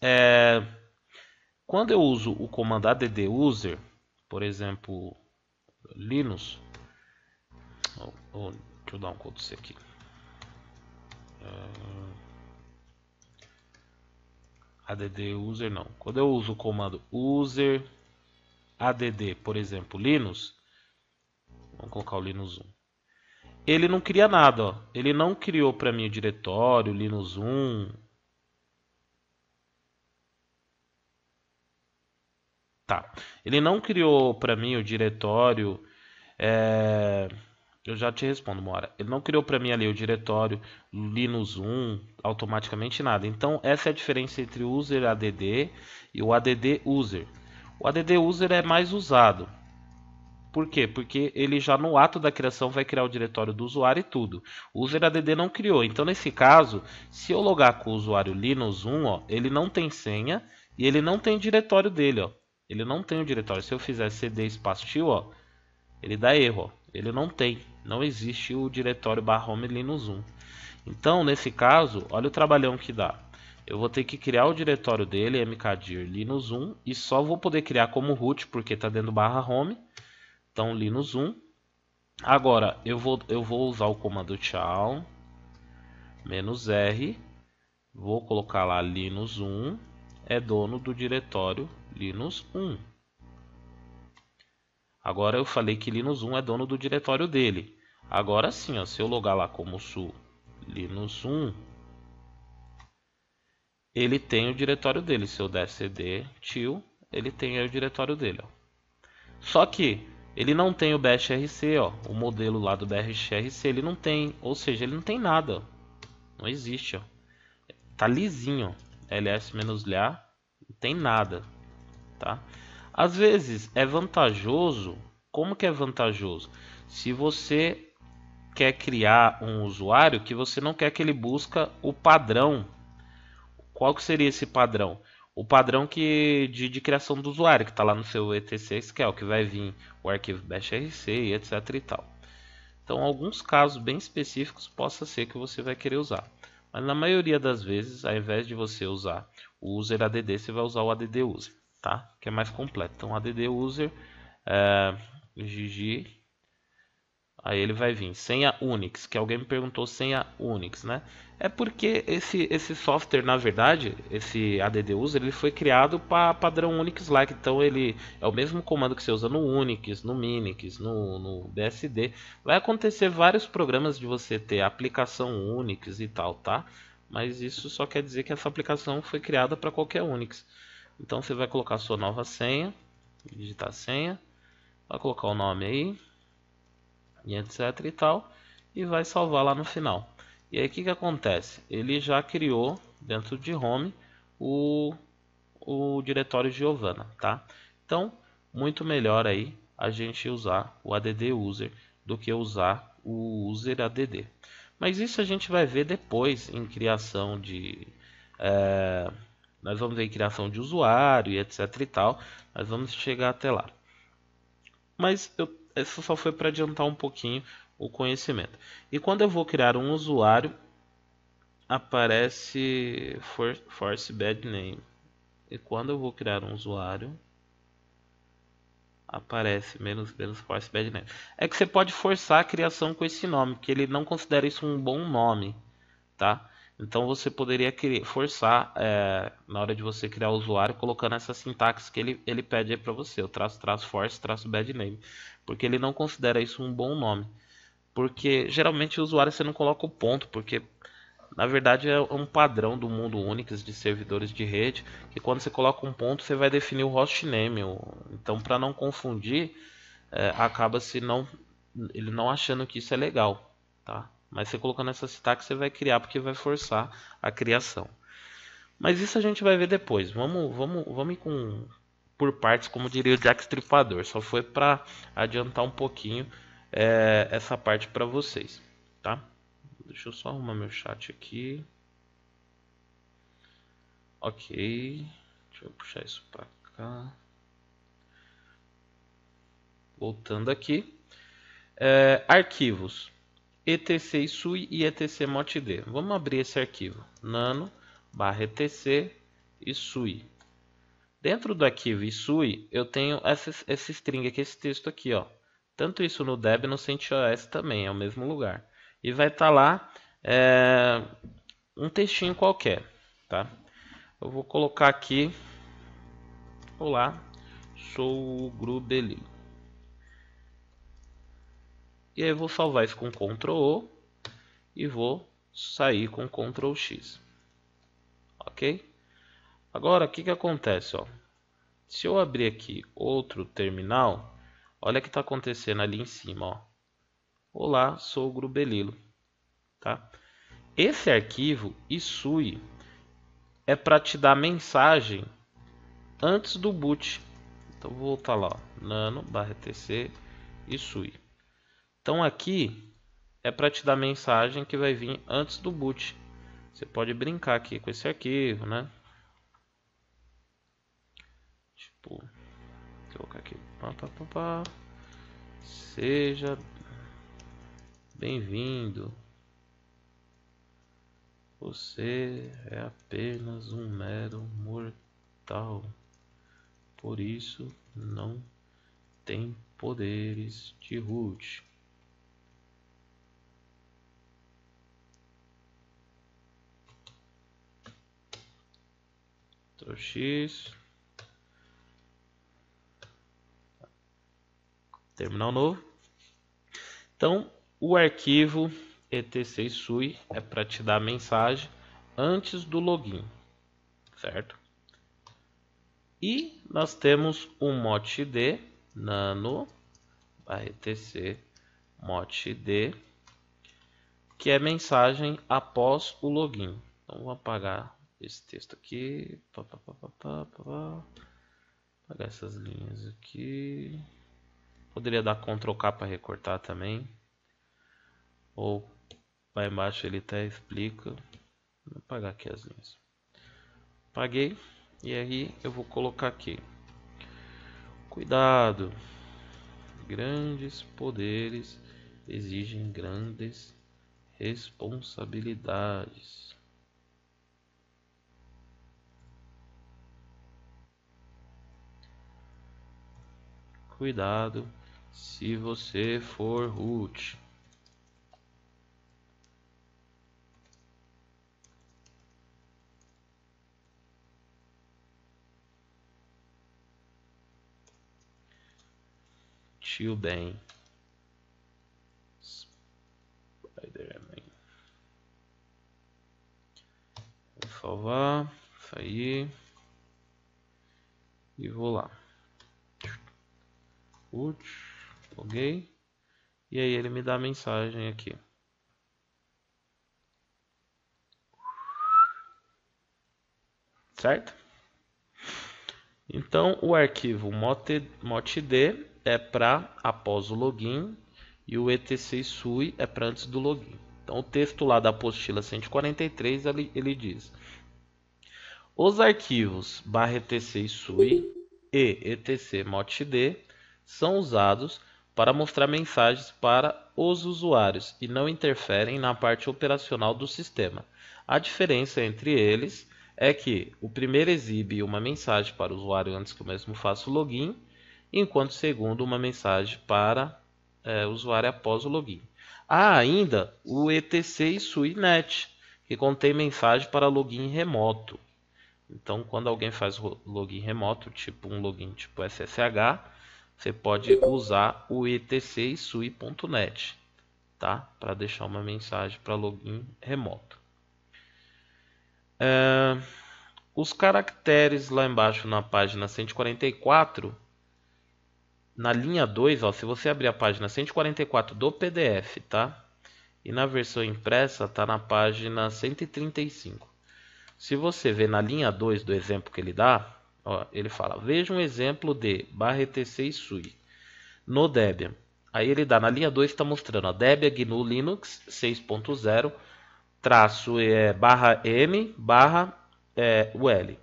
Quando eu uso o comando add user, por exemplo, Linux, deixa eu dar um Ctrl C aqui. Add user não. Quando eu uso o comando user add, por exemplo, Linux, vamos colocar o Linux 1. Ele não cria nada, ó. Ele não criou para mim o diretório Linux 1. Tá. Ele não criou para mim o diretório. Eu já te respondo uma hora. Ele não criou para mim ali o diretório Linux 1 automaticamente nada. Então essa é a diferença entre o user add e o add user. O add user é mais usado. Por quê? Porque ele já no ato da criação vai criar o diretório do usuário e tudo. O user add não criou. Então nesse caso, se eu logar com o usuário Linux 1, ó, ele não tem senha e ele não tem diretório dele, ó. Ele não tem o diretório. Se eu fizer cd espaço tio, ó, ele dá erro, ó. Ele não tem. Não existe o diretório /home Linux 1. Então, nesse caso, olha o trabalhão que dá. Eu vou ter que criar o diretório dele, mkdir Linux 1, e só vou poder criar como root, porque está dentro do /home. Então, Linux 1. Agora, eu vou usar o comando chow -r. Vou colocar lá Linux 1 é dono do diretório Linux 1. Agora eu falei que Linux 1 é dono do diretório dele. Agora sim, ó, se eu logar lá como su Linux 1, ele tem o diretório dele. Se eu der cd tio, ele tem aí o diretório dele. Ó. Só que ele não tem o bash rc, ó, o modelo lá do bash rc, ele não tem, ou seja, ele não tem nada. Ó. Não existe, ó. Tá lisinho, ls-lia, não tem nada, tá? Às vezes é vantajoso. Como que é vantajoso? Se você quer criar um usuário que você não quer que ele busque o padrão. Qual que seria esse padrão? O padrão de criação do usuário, que está lá no seu etc/scale, que vai vir o arquivo bashrc e etc e tal. Então, alguns casos bem específicos possa ser que você vai querer usar. Mas na maioria das vezes, ao invés de você usar o user add, você vai usar o add user, tá? Que é mais completo. Então, add user, gg, aí ele vai vir senha Unix, que alguém me perguntou senha Unix, né? É porque esse software, na verdade, esse add user, ele foi criado para padrão Unix-like. Então ele é o mesmo comando que você usa no Unix, no Minix, no BSD. Vai acontecer vários programas de você ter aplicação Unix e tal, tá? Mas isso só quer dizer que essa aplicação foi criada para qualquer Unix. Então você vai colocar a sua nova senha, digitar a senha, vai colocar o nome aí, e etc e tal, e vai salvar lá no final. E aí o que acontece? Ele já criou dentro de home o diretório Giovanna, tá? Então, muito melhor aí a gente usar o add user do que usar o user add. Mas isso a gente vai ver depois em criação de... nós vamos ver em criação de usuário e etc e tal. Nós vamos chegar até lá. Mas isso só foi para adiantar um pouquinho o conhecimento. E quando eu vou criar um usuário, aparece force bad name. E quando eu vou criar um usuário, aparece menos force bad name. É que você pode forçar a criação com esse nome, porque ele não considera isso um bom nome, tá? Então você poderia forçar na hora de você criar o usuário, colocando essa sintaxe que ele pede aí para você, o -force -bad name, porque ele não considera isso um bom nome. Porque geralmente o usuário você não coloca o ponto, porque na verdade é um padrão do mundo Unix de servidores de rede, que quando você coloca um ponto você vai definir o hostname. Então, para não confundir, acaba ele não achando que isso é legal, tá? Mas você colocando essa sintaxe você vai criar, porque vai forçar a criação. Mas isso a gente vai ver depois. Vamos ir por partes, como diria o Jack Stripador. Só foi para adiantar um pouquinho essa parte para vocês, tá? Deixa eu só arrumar meu chat aqui. Ok. Deixa eu puxar isso para cá. Voltando aqui. Arquivos. etc isui e etc motd. Vamos abrir esse arquivo. nano/etc isui. Dentro do arquivo isui, eu tenho essa string aqui, esse texto aqui, ó. Tanto isso no Deb no CentOS também, é o mesmo lugar. E vai estar lá um textinho qualquer, tá? Eu vou colocar aqui: olá, sou o Grubelino. E aí eu vou salvar isso com Ctrl O e vou sair com Ctrl X. Ok? Agora o que acontece? Ó? Se eu abrir aqui outro terminal, olha o que está acontecendo ali em cima. Ó. Olá, sou o Grubelilo. Tá? Esse arquivo isui é para te dar mensagem antes do boot. Então vou voltar lá, nano/etc isui. Então aqui é para te dar mensagem que vai vir antes do boot. Você pode brincar aqui com esse arquivo, né? Tipo, vou colocar aqui. Seja bem-vindo. Você é apenas um mero mortal. Por isso não tem poderes de root. Ctrl X. Terminal novo. Então, o arquivo etc isui é para te dar a mensagem antes do login, certo? E nós temos o motd nano/etc motd, que é mensagem após o login. Então vou apagar esse texto aqui, apagar essas linhas aqui. Poderia dar Ctrl K para recortar também, ou lá embaixo ele até explica. Vou apagar aqui as linhas. Apaguei. E aí eu vou colocar aqui: cuidado, grandes poderes exigem grandes responsabilidades. Cuidado se você for root. Tio Ben. Spider-Man. Vou salvar, sair e vou lá. Root, loguei. E aí ele me dá a mensagem aqui. Certo? Então o arquivo motd é para, após o login, e o etc sui é para antes do login. Então o texto lá da apostila 143 ele diz: os arquivos /etc sui e etc motd são usados para mostrar mensagens para os usuários e não interferem na parte operacional do sistema. A diferença entre eles é que o primeiro exibe uma mensagem para o usuário antes que o mesmo faça o login, enquanto o segundo uma mensagem para o usuário após o login. Há ainda o etc sui net, que contém mensagem para login remoto. Então, quando alguém faz login remoto, tipo um login tipo SSH, você pode usar o etc sui.net, tá? Para deixar uma mensagem para login remoto. Os caracteres lá embaixo na página 144, na linha 2, ó, se você abrir a página 144 do PDF, tá? E na versão impressa tá na página 135. Se você ver na linha 2 do exemplo que ele dá, ó, ele fala: veja um exemplo de /etc sui no Debian. Aí ele dá na linha 2, está mostrando, ó, Debian GNU Linux 6.0 -m /ul.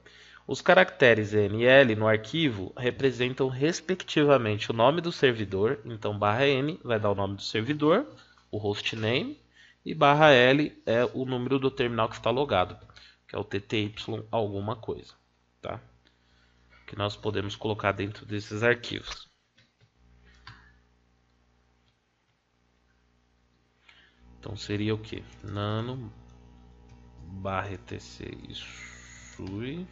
Os caracteres N e L no arquivo representam respectivamente o nome do servidor, então /n vai dar o nome do servidor, o hostname, e /l é o número do terminal que está logado, que é o TTY alguma coisa, tá? Que nós podemos colocar dentro desses arquivos. Então seria o que? Nano /etc sui,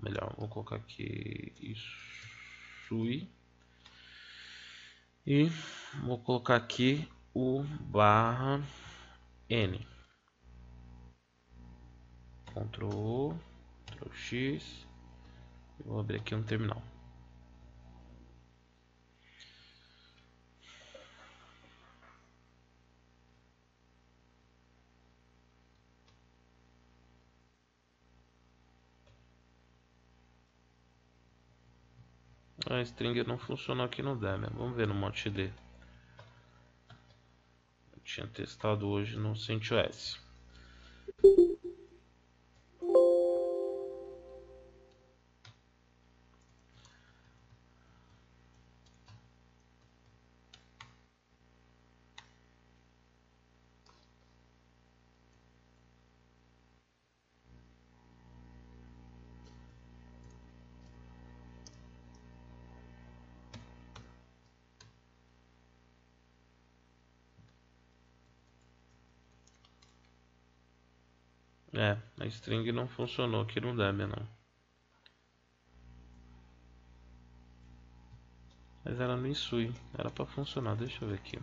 melhor, vou colocar aqui sui, e vou colocar aqui o /n. Ctrl O, Ctrl X, vou abrir aqui um terminal. A string não funcionou aqui no Debian. Vamos ver no motd. Eu tinha testado hoje no CentOS. A string não funcionou aqui no Debian não. Mas era no Isui, era para funcionar, deixa eu ver aqui.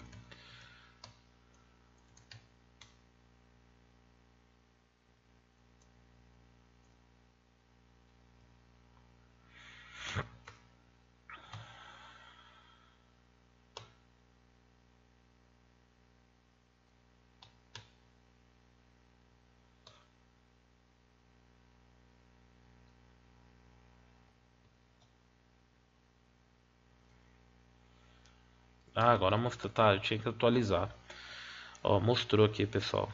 Agora mostrou, tá, eu tinha que atualizar. Ó, mostrou aqui, pessoal.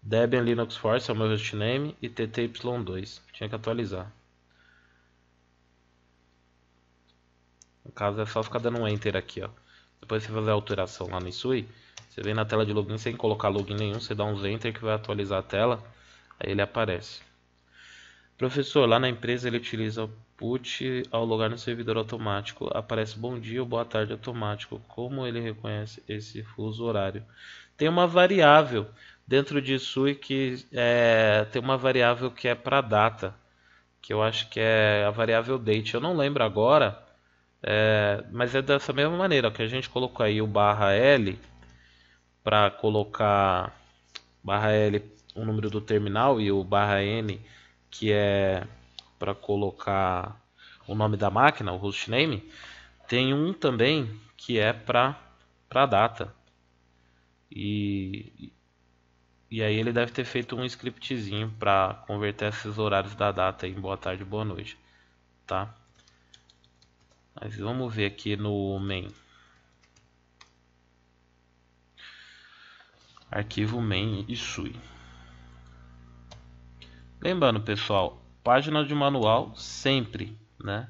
Debian Linux Force é o meu hostname e TTY2. Tinha que atualizar. No caso é só ficar dando um enter aqui, ó. Depois você fazer a alteração lá no Isui, você vem na tela de login sem colocar login nenhum, você dá uns enter que vai atualizar a tela, aí ele aparece. Professor, lá na empresa ele utiliza o put ao logar no servidor automático, aparece bom dia ou boa tarde automático. Como ele reconhece esse fuso horário? Tem uma variável dentro de Isui que tem uma variável que é para data, que eu acho que é a variável date. Eu não lembro agora. Mas é dessa mesma maneira que a gente colocou aí o /L para colocar /L o número do terminal e o /N que é para colocar o nome da máquina, o hostname. Tem um também que é para data e aí ele deve ter feito um scriptzinho para converter esses horários da data em boa tarde e boa noite, tá? Mas vamos ver aqui no main. arquivo main isui. Lembrando, pessoal, página de manual sempre, né?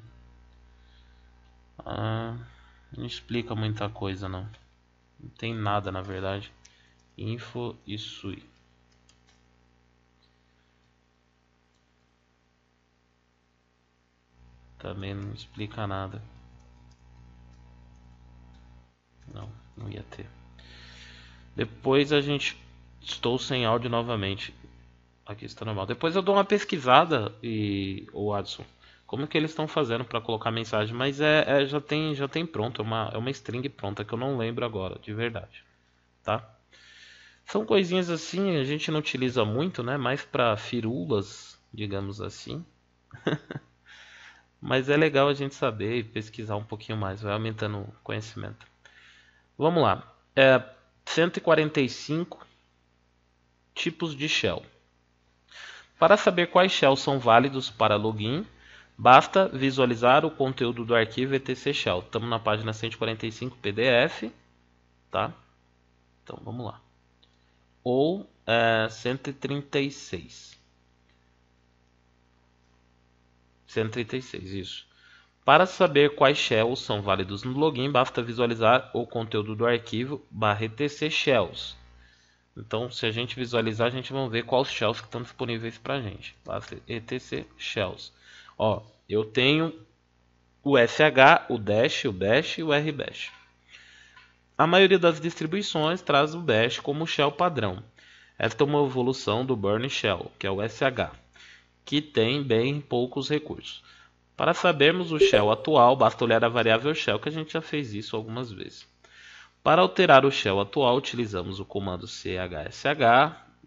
Não explica muita coisa, não. Não tem nada, na verdade. Info isui. Também não explica nada. Não ia ter. Depois a gente... Estou sem áudio novamente. Aqui está normal. Depois eu dou uma pesquisada e... o Adson, como que eles estão fazendo para colocar mensagem? Mas já tem pronto. É uma string pronta que eu não lembro agora, de verdade. Tá? São coisinhas assim, a gente não utiliza muito, né? Mais para firulas, digamos assim. Mas é legal a gente saber e pesquisar um pouquinho mais, vai aumentando o conhecimento. Vamos lá. 145 tipos de shell. Para saber quais shells são válidos para login, basta visualizar o conteúdo do arquivo etc shell. Estamos na página 145 PDF, tá? Então vamos lá. Ou 136. 136, isso. Para saber quais shells são válidos no login, basta visualizar o conteúdo do arquivo /etc shells. Então, se a gente visualizar, a gente vai ver quais shells que estão disponíveis para a gente. Basta etc shells. Ó, eu tenho o sh, o dash, o bash e o rbash. A maioria das distribuições traz o bash como shell padrão. Esta é uma evolução do Burn Shell, que é o sh, que tem bem poucos recursos. Para sabermos o shell atual, basta olhar a variável shell, que a gente já fez isso algumas vezes. Para alterar o shell atual, utilizamos o comando chsh,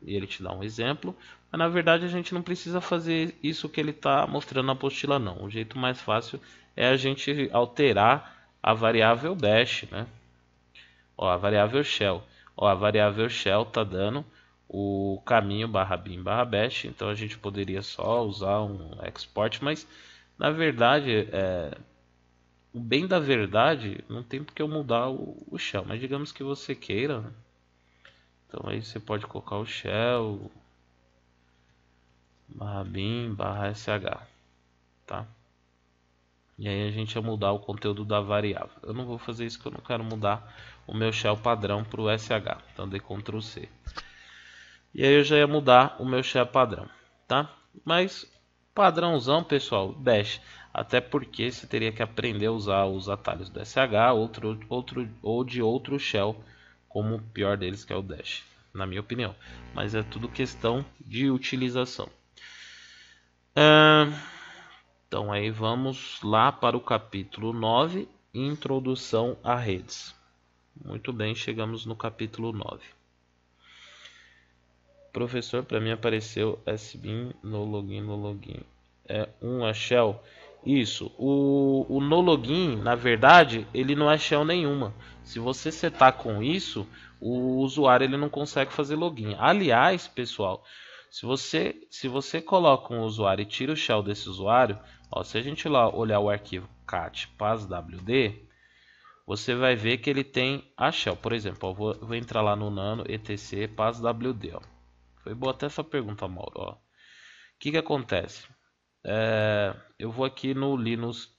e ele te dá um exemplo, mas na verdade a gente não precisa fazer isso que ele está mostrando na apostila não. O jeito mais fácil é a gente alterar a variável bash, né? Ó, a variável shell. Ó, a variável shell está dando o caminho /bin/bash, então a gente poderia só usar um export, mas na verdade, o bem da verdade, não tem porque eu mudar o shell, mas digamos que você queira, né? Então aí você pode colocar o shell /bin/sh, tá? E aí a gente ia mudar o conteúdo da variável. Eu não vou fazer isso porque eu não quero mudar o meu shell padrão para o sh, então dei Ctrl C. E aí eu já ia mudar o meu shell padrão, tá? Mas padrãozão, pessoal, bash. Até porque você teria que aprender a usar os atalhos do sh, ou de outro shell, como o pior deles, que é o dash, na minha opinião. Mas é tudo questão de utilização. Então aí vamos lá para o capítulo 9, Introdução a redes. Muito bem, chegamos no capítulo 9. Professor, para mim apareceu sbin no login. É a shell. Isso. O no login, na verdade, ele não é shell nenhuma. Se você setar com isso, o usuário ele não consegue fazer login. Aliás, pessoal, se você coloca um usuário e tira o shell desse usuário, ó, se a gente lá olhar o arquivo cat passwd, você vai ver que ele tem a shell. Por exemplo, ó, vou entrar lá no nano etc passwd, ó. Foi boa até essa pergunta, Mauro. Ó. O que acontece? Eu vou aqui no Linux.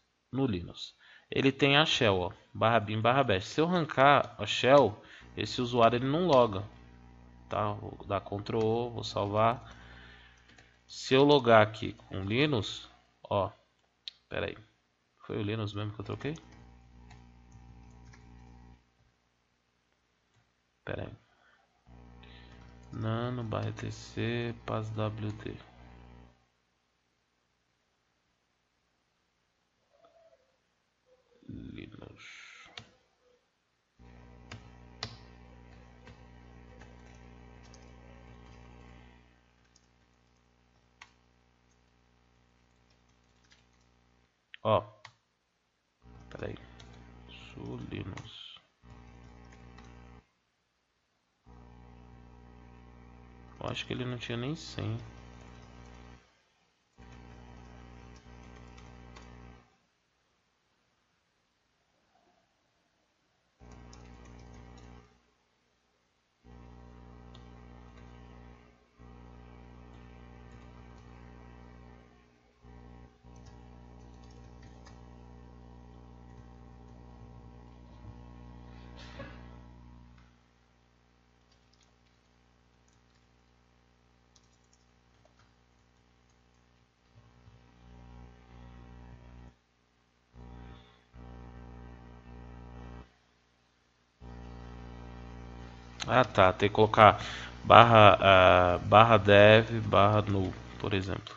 Ele tem a shell, ó, /bin/bash. Se eu arrancar a shell, esse usuário ele não loga. Tá? Vou dar Ctrl O, vou salvar. Se eu logar aqui com Linux, ó, pera aí. Foi o Linux mesmo que eu troquei? Pera aí. nano/etc passwd. Linux. Ó, peraí, Linux. Eu acho que ele não tinha nem 100. Ah, tá. Tem que colocar barra dev barra null, por exemplo.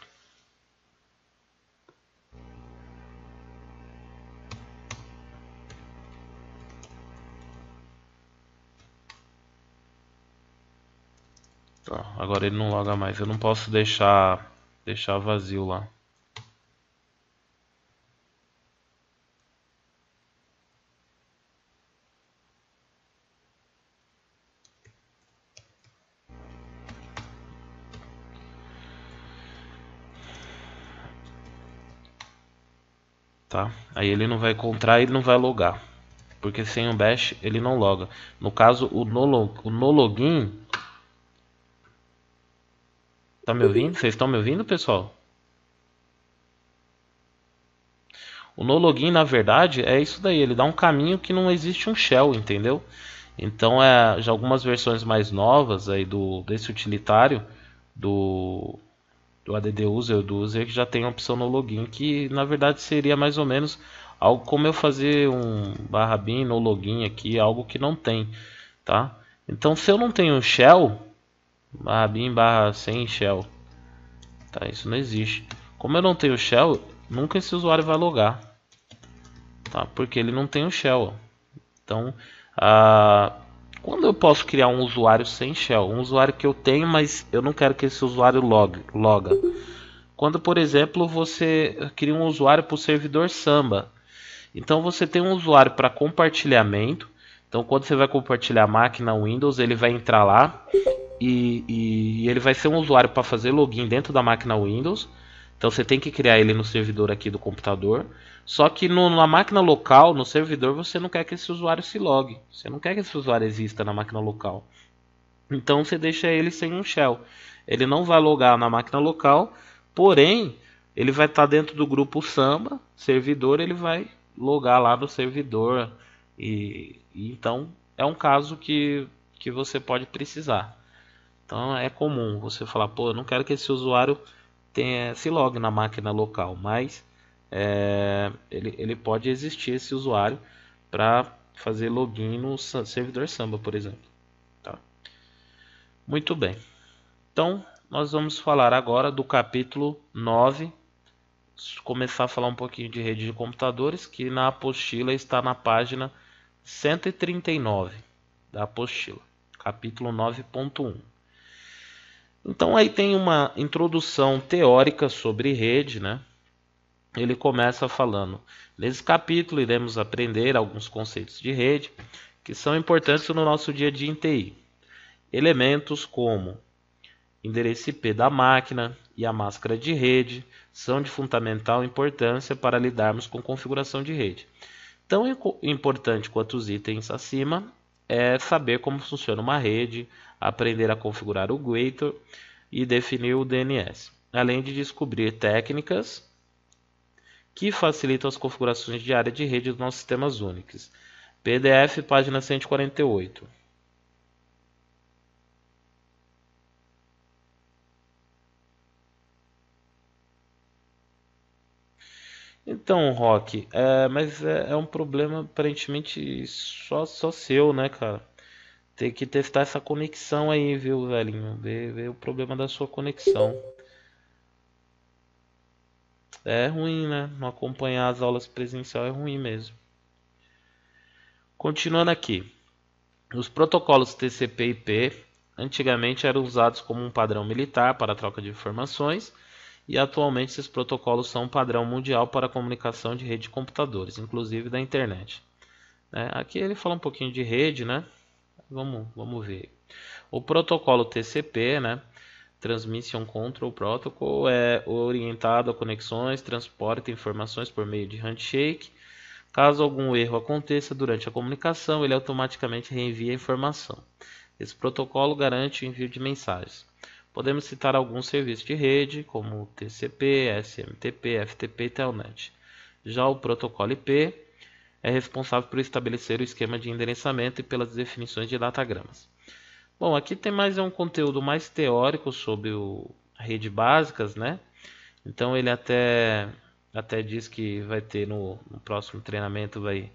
Tá, agora ele não loga mais. Eu não posso deixar vazio lá. Tá? Aí ele não vai encontrar e ele não vai logar. Porque sem o bash ele não loga. No caso, o no login. Tá me ouvindo? Vocês estão me ouvindo, pessoal? O no login, na verdade, é isso daí. Ele dá um caminho que não existe um shell, entendeu? Então, já algumas versões mais novas aí desse utilitário do, do add user, do user, que já tem a opção no login, que na verdade seria mais ou menos algo como eu fazer um barra bin no login aqui, algo que não tem, tá? Então, se eu não tenho um shell, barra bin barra sem shell, tá? Isso não existe. Como eu não tenho shell, nunca esse usuário vai logar, tá? Porque ele não tem o shell. Então, ah, quando eu posso criar um usuário sem shell? Um usuário que eu tenho, mas eu não quero que esse usuário loga. Quando, por exemplo, você cria um usuário para o servidor Samba. Então, você tem um usuário para compartilhamento. Então, quando você vai compartilhar a máquina Windows, ele vai entrar lá e ele vai ser um usuário para fazer login dentro da máquina Windows. Então você tem que criar ele no servidor aqui do computador. Só que na máquina local, no servidor, você não quer que esse usuário se logue. Você não quer que esse usuário exista na máquina local. Então você deixa ele sem um shell. Ele não vai logar na máquina local, porém ele vai estar dentro do grupo Samba, servidor, ele vai logar lá no servidor. E então é um caso que você pode precisar. Então é comum você falar, pô, eu não quero que esse usuário se logue na máquina local, mas ele pode existir esse usuário para fazer login no servidor Samba, por exemplo. Tá? Muito bem. Então nós vamos falar agora do capítulo 9, começar a falar um pouquinho de rede de computadores, que na apostila está na página 139 da apostila, capítulo 9.1. Então aí tem uma introdução teórica sobre rede, né? Ele começa falando: nesse capítulo iremos aprender alguns conceitos de rede que são importantes no nosso dia a dia em TI. Elementos como endereço IP da máquina e a máscara de rede são de fundamental importância para lidarmos com configuração de rede. Tão importante quanto os itens acima é saber como funciona uma rede, aprender a configurar o Gator e definir o DNS, além de descobrir técnicas que facilitam as configurações de área de rede dos nossos sistemas Unix. PDF, página 148. Então, Rock, mas é um problema aparentemente só seu, né, cara? Tem que testar essa conexão aí, viu, velhinho? Ver o problema da sua conexão. É ruim, né? Não acompanhar as aulas presencial é ruim mesmo. Continuando aqui. Os protocolos TCP/IP antigamente eram usados como um padrão militar para a troca de informações e atualmente esses protocolos são um padrão mundial para a comunicação de rede de computadores, inclusive da internet. Aqui ele fala um pouquinho de rede, né? Vamos ver. O protocolo TCP, né? Transmission Control Protocol, é orientado a conexões, transporta informações por meio de handshake. Caso algum erro aconteça durante a comunicação, ele automaticamente reenvia a informação. Esse protocolo garante o envio de mensagens. Podemos citar alguns serviços de rede, como TCP, SMTP, FTP e Telnet. Já o protocolo IP é responsável por estabelecer o esquema de endereçamento e pelas definições de datagramas. Bom, aqui tem mais um conteúdo mais teórico sobre a rede básicas, né? Então ele até diz que vai ter no próximo treinamento vai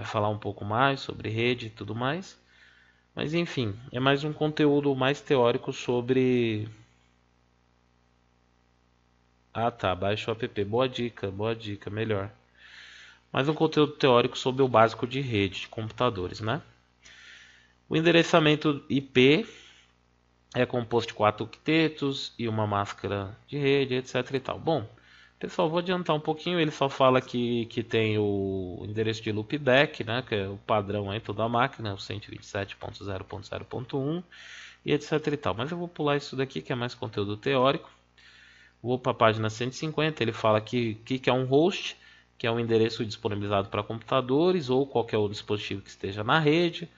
falar um pouco mais sobre rede e tudo mais. Mas enfim, é mais um conteúdo mais teórico sobre... Ah tá, baixa o app. Boa dica, melhor. Mais um conteúdo teórico sobre o básico de rede de computadores, né? O endereçamento IP é composto de 4 octetos e uma máscara de rede, etc e tal. Bom, pessoal, vou adiantar um pouquinho. Ele só fala que tem o endereço de loopback, né, que é o padrão aí toda a máquina, o 127.0.0.1 e etc e tal. Mas eu vou pular isso daqui, que é mais conteúdo teórico. Vou para a página 150. Ele fala que é um host, que é um endereço disponibilizado para computadores ou qualquer outro dispositivo que esteja na rede.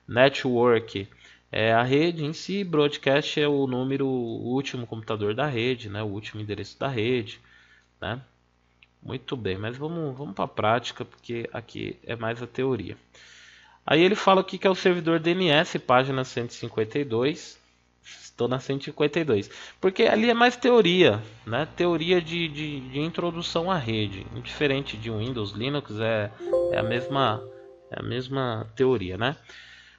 Network é a rede em si, broadcast é o número, o último computador da rede, né? O último endereço da rede, né? Muito bem, mas vamos para a prática, porque aqui é mais a teoria. Aí ele fala o que é o servidor DNS, página 152. Estou na 152. Porque ali é mais teoria, né? Teoria de introdução à rede. Diferente de Windows, Linux é a mesma teoria, né?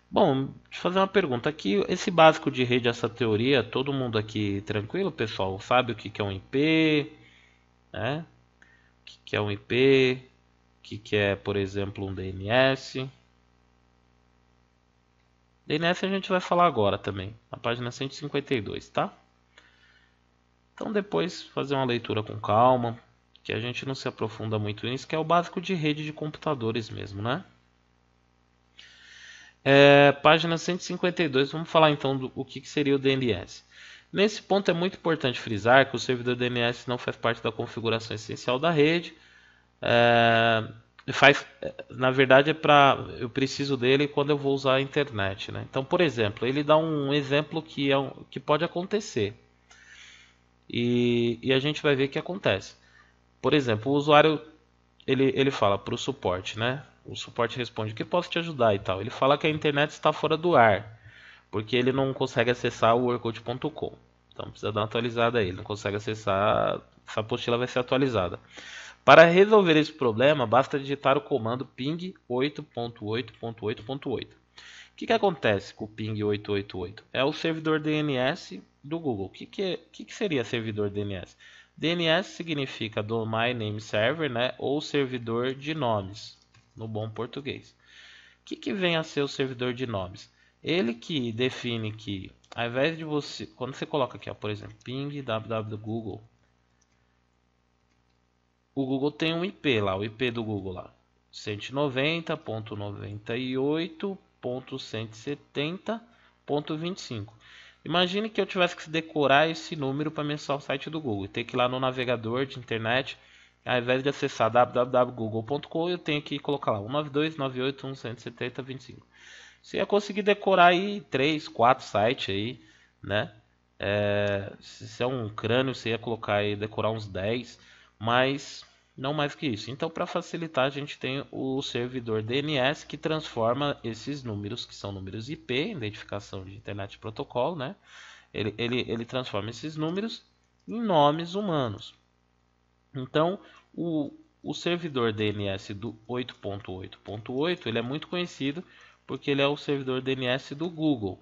Bom, deixa eu fazer uma pergunta aqui. Esse básico de rede, essa teoria, todo mundo aqui tranquilo, pessoal? Sabe o que é um IP, né? O que é um IP? O que é, por exemplo, um DNS? DNS a gente vai falar agora também, na página 152, tá? Então depois fazer uma leitura com calma, que a gente não se aprofunda muito nisso, que é o básico de rede de computadores mesmo, né? Página 152, vamos falar então do que seria o DNS. Nesse ponto é muito importante frisar que o servidor DNS não faz parte da configuração essencial da rede. Na verdade eu preciso dele quando eu vou usar a internet, né? Então, por exemplo, ele dá um exemplo que pode acontecer e a gente vai ver que acontece. Por exemplo, o usuário ele fala para o suporte, né? O suporte responde: o que posso te ajudar e tal. Ele fala que a internet está fora do ar, porque ele não consegue acessar o orkut.com. Então precisa dar uma atualizada aí. Ele não consegue acessar, essa apostila vai ser atualizada. Para resolver esse problema, basta digitar o comando ping 8.8.8.8. O que acontece com o ping 888? É o servidor DNS do Google. O que seria servidor DNS? DNS significa Domain Name Server, né? Ou servidor de nomes, no bom português. O que vem a ser o servidor de nomes? Ele que define que, ao invés de você, quando você coloca aqui, ó, por exemplo, ping www Google, o Google tem um IP lá, o IP do Google lá, 190.98.170.25. Imagine que eu tivesse que decorar esse número para acessar o site do Google. Ter que ir lá no navegador de internet, ao invés de acessar www.google.com, eu tenho que colocar lá 192.98.170.25. Você ia conseguir decorar aí 3, 4 sites aí, né? Se é um crânio, você ia colocar aí, decorar uns 10, mas não mais que isso. Então, para facilitar, a gente tem o servidor DNS que transforma esses números, que são números IP, identificação de internet protocolo, né? Ele transforma esses números em nomes humanos. Então, o servidor DNS do 8.8.8 ele é muito conhecido porque ele é o servidor DNS do Google.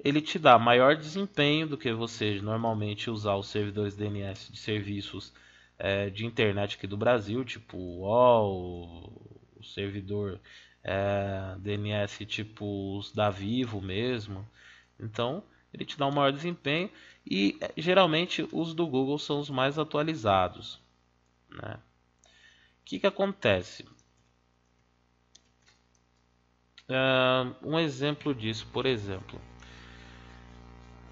Ele te dá maior desempenho do que você normalmente usar os servidores DNS de serviços de internet aqui do Brasil, tipo o UOL, o servidor DNS tipo os da Vivo mesmo. Então, ele te dá um maior desempenho e geralmente os do Google são os mais atualizados, né? O que acontece? Um exemplo disso, por exemplo,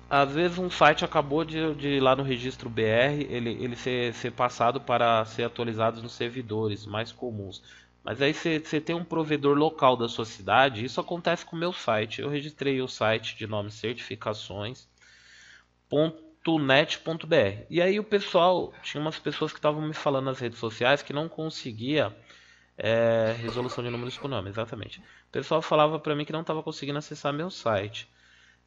às vezes um site acabou de ir lá no registro BR, ele ser passado para ser atualizado nos servidores mais comuns. Mas aí você tem um provedor local da sua cidade, isso acontece com o meu site. Eu registrei o site de nome certificações.net.br. E aí o pessoal, tinha umas pessoas que estavam me falando nas redes sociais que não conseguia resolução de números com nome, exatamente. O pessoal falava para mim que não estava conseguindo acessar meu site.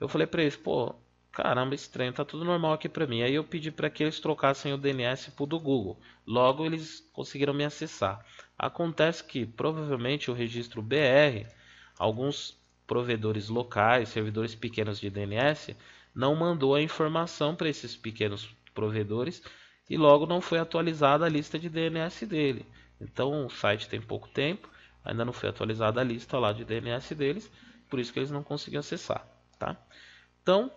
Eu falei para eles, pô, caramba, estranho, tá tudo normal aqui para mim. Aí eu pedi para que eles trocassem o DNS pro do Google. Logo eles conseguiram me acessar. Acontece que provavelmente o registro BR, alguns provedores locais, servidores pequenos de DNS, não mandou a informação para esses pequenos provedores e logo não foi atualizada a lista de DNS dele. Então o site tem pouco tempo, ainda não foi atualizada a lista lá de DNS deles, por isso que eles não conseguiam acessar, tá? Então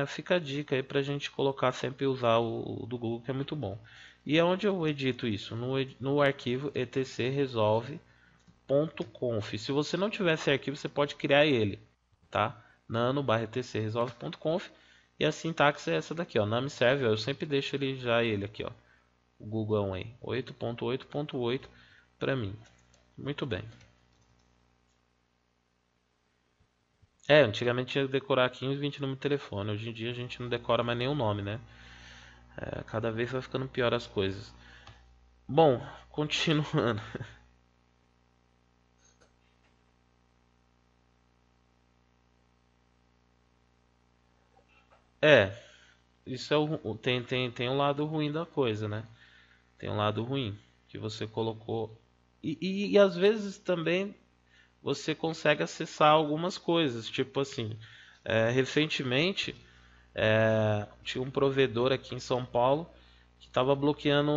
fica a dica aí para a gente colocar sempre usar o do Google, que é muito bom. E aonde eu edito isso? No arquivo etcresolve.conf. Se você não tiver esse arquivo, você pode criar ele, tá? nano/etcresolve.conf, e a sintaxe é essa daqui, ó. Name serve, ó, eu sempre deixo ele aqui, ó. O Google aí, 8.8.8 para mim. Muito bem. Antigamente tinha que decorar 15, 20 números de telefone. Hoje em dia a gente não decora mais nenhum nome, né? Cada vez vai ficando pior as coisas. Bom, continuando. É, isso é tem um lado ruim da coisa, né? Tem um lado ruim que você colocou. E às vezes também você consegue acessar algumas coisas. Tipo assim, recentemente tinha um provedor aqui em São Paulo que estava bloqueando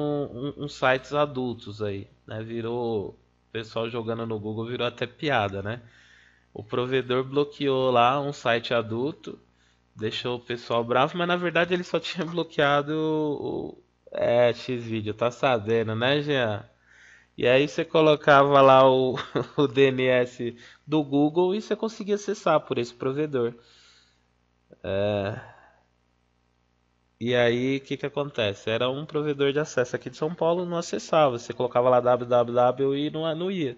uns sites adultos aí, né? Virou, o pessoal jogando no Google virou até piada, né? O provedor bloqueou lá um site adulto, deixou o pessoal bravo, mas na verdade ele só tinha bloqueado Xvideo, tá sabendo, né, Jean? E aí você colocava lá o DNS do Google e você conseguia acessar por esse provedor. E aí, o que que acontece? Era um provedor de acesso aqui de São Paulo, não acessava. Você colocava lá www e não ia.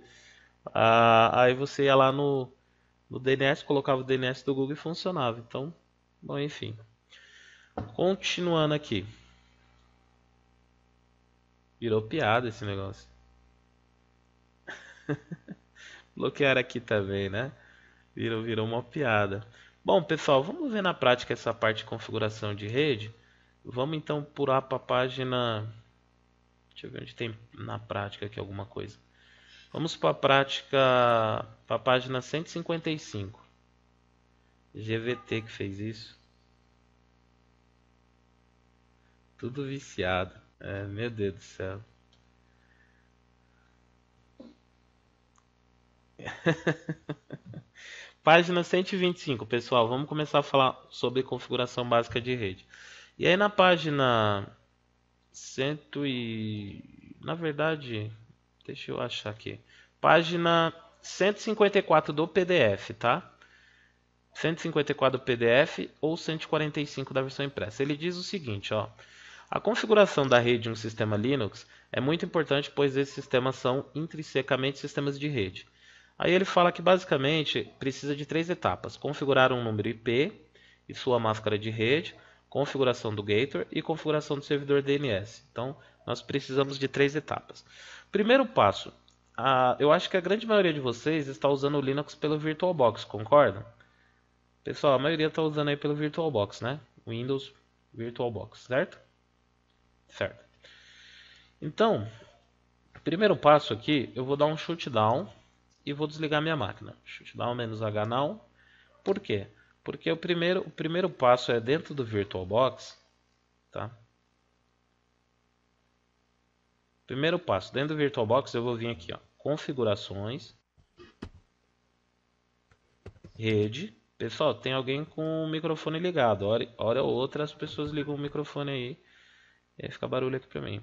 Aí você ia lá no DNS, colocava o DNS do Google e funcionava. Então, bom, enfim. Continuando aqui. Virou piada esse negócio. Bloquear aqui também, né? Virou uma piada. Bom, pessoal, vamos ver na prática essa parte de configuração de rede. Vamos então pular para a página. Deixa eu ver onde tem na prática aqui alguma coisa. Vamos para a prática, para a página 155. GVT que fez isso. Tudo viciado. Meu Deus do céu. Página 125, pessoal. Vamos começar a falar sobre configuração básica de rede. E aí na página 100 e... Na verdade, deixa eu achar aqui. Página 154 do PDF, tá? 154 do PDF ou 145 da versão impressa. Ele diz o seguinte, ó. A configuração da rede em um sistema Linux é muito importante, pois esses sistemas são intrinsecamente sistemas de rede. Aí ele fala que basicamente precisa de três etapas: configurar um número IP e sua máscara de rede, configuração do gateway e configuração do servidor DNS. Então nós precisamos de três etapas. Primeiro passo: eu acho que a grande maioria de vocês está usando o Linux pelo VirtualBox, concordam? Pessoal, a maioria está usando aí pelo VirtualBox, né? Windows VirtualBox, certo? Certo. Então, primeiro passo aqui, eu vou dar um shutdown e vou desligar minha máquina. Shutdown menos H não. Por quê? Porque o primeiro passo é dentro do VirtualBox, tá? Primeiro passo, dentro do VirtualBox eu vou vir aqui, ó, configurações, rede. Pessoal, tem alguém com o microfone ligado. Hora ou outra as pessoas ligam o microfone aí e aí fica barulho aqui para mim.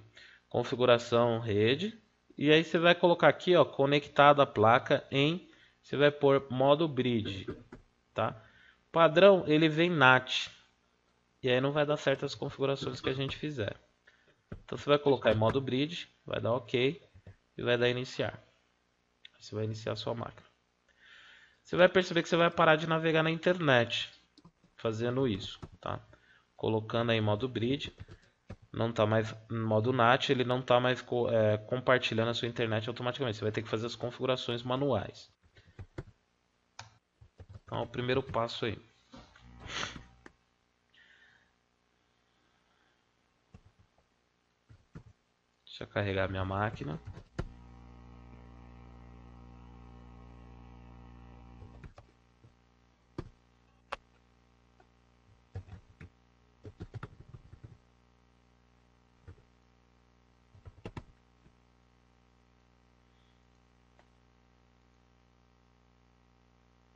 Configuração rede. E aí você vai colocar aqui, ó, conectada a placa em, você vai pôr modo bridge, tá? Padrão, ele vem NAT. E aí não vai dar certo as configurações que a gente fizer. Então você vai colocar em modo bridge, vai dar OK e vai dar iniciar. Você vai iniciar a sua máquina. Você vai perceber que você vai parar de navegar na internet fazendo isso, tá? Colocando aí em modo bridge, não está mais em modo NAT, ele não está mais compartilhando a sua internet automaticamente. Você vai ter que fazer as configurações manuais. Então é o primeiro passo aí. Deixa eu carregar minha máquina.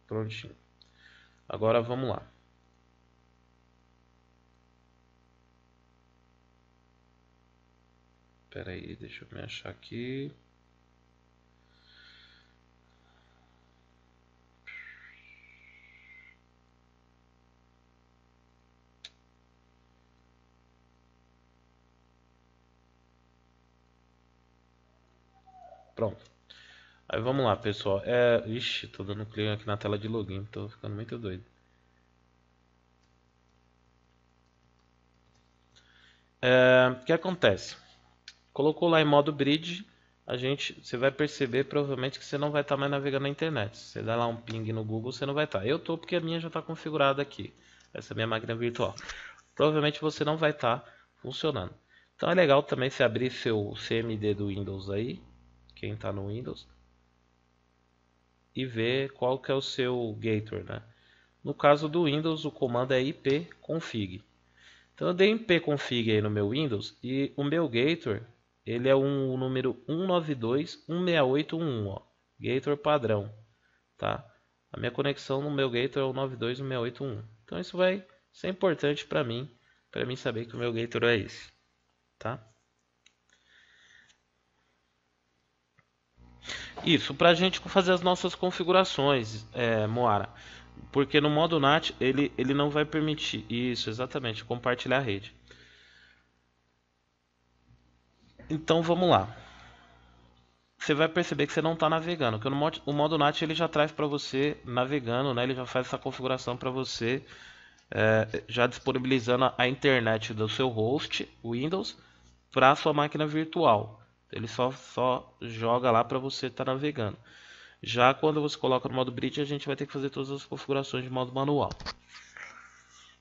Prontinho. Agora vamos lá. Espera aí, deixa eu me achar aqui. Pronto. Aí vamos lá, pessoal. Ixi, tô dando clique aqui na tela de login, tô ficando muito doido. O que acontece? Colocou lá em modo bridge, você vai perceber provavelmente que você não vai estar mais navegando na internet. Se você dá lá um ping no Google, você não vai estar. Eu tô porque a minha já está configurada aqui. Essa é a minha máquina virtual. Provavelmente você não vai estar funcionando. Então é legal também você abrir seu CMD do Windows aí, quem está no Windows, e ver qual que é o seu gateway, né? No caso do Windows, o comando é ipconfig. Então eu dei ipconfig aí no meu Windows e o meu gateway, ele é um número 192.168.1, ó, gateway padrão, tá? A minha conexão no meu gateway é o 192.168.1. Então isso vai ser importante para mim saber que o meu gateway é esse, tá? Isso, para a gente fazer as nossas configurações, Moara. Porque no modo NAT ele não vai permitir isso, exatamente, compartilhar a rede. Então vamos lá. Você vai perceber que você não está navegando, que o modo NAT ele já traz para você navegando, né? Ele já faz essa configuração para você, já disponibilizando a internet do seu host Windows para a sua máquina virtual. Ele só joga lá para você estar navegando. Já quando você coloca no modo bridge, a gente vai ter que fazer todas as configurações de modo manual.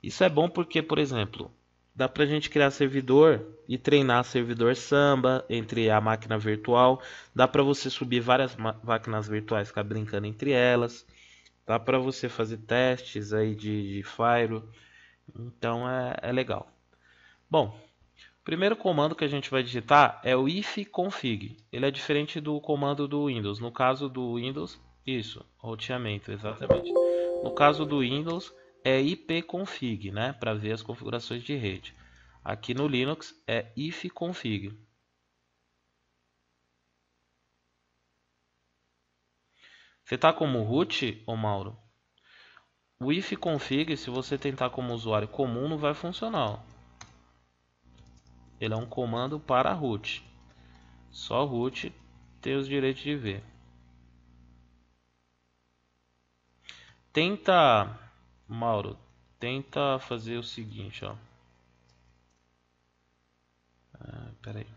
Isso é bom porque, por exemplo, dá pra gente criar servidor e treinar servidor Samba entre a máquina virtual. Dá pra você subir várias máquinas virtuais, ficar brincando entre elas. Dá pra você fazer testes aí de Fire. Então é legal. Bom, o primeiro comando que a gente vai digitar é o ifconfig. Ele é diferente do comando do Windows. No caso do Windows, isso, roteamento, exatamente. No caso do Windows é ipconfig, né, para ver as configurações de rede. Aqui no Linux é ifconfig. Você está como root, ô Mauro? O ifconfig, se você tentar como usuário comum, não vai funcionar. Ele é um comando para root. Só root tem os direitos de ver. Tenta, Mauro, tenta fazer o seguinte, ó. Pera aí.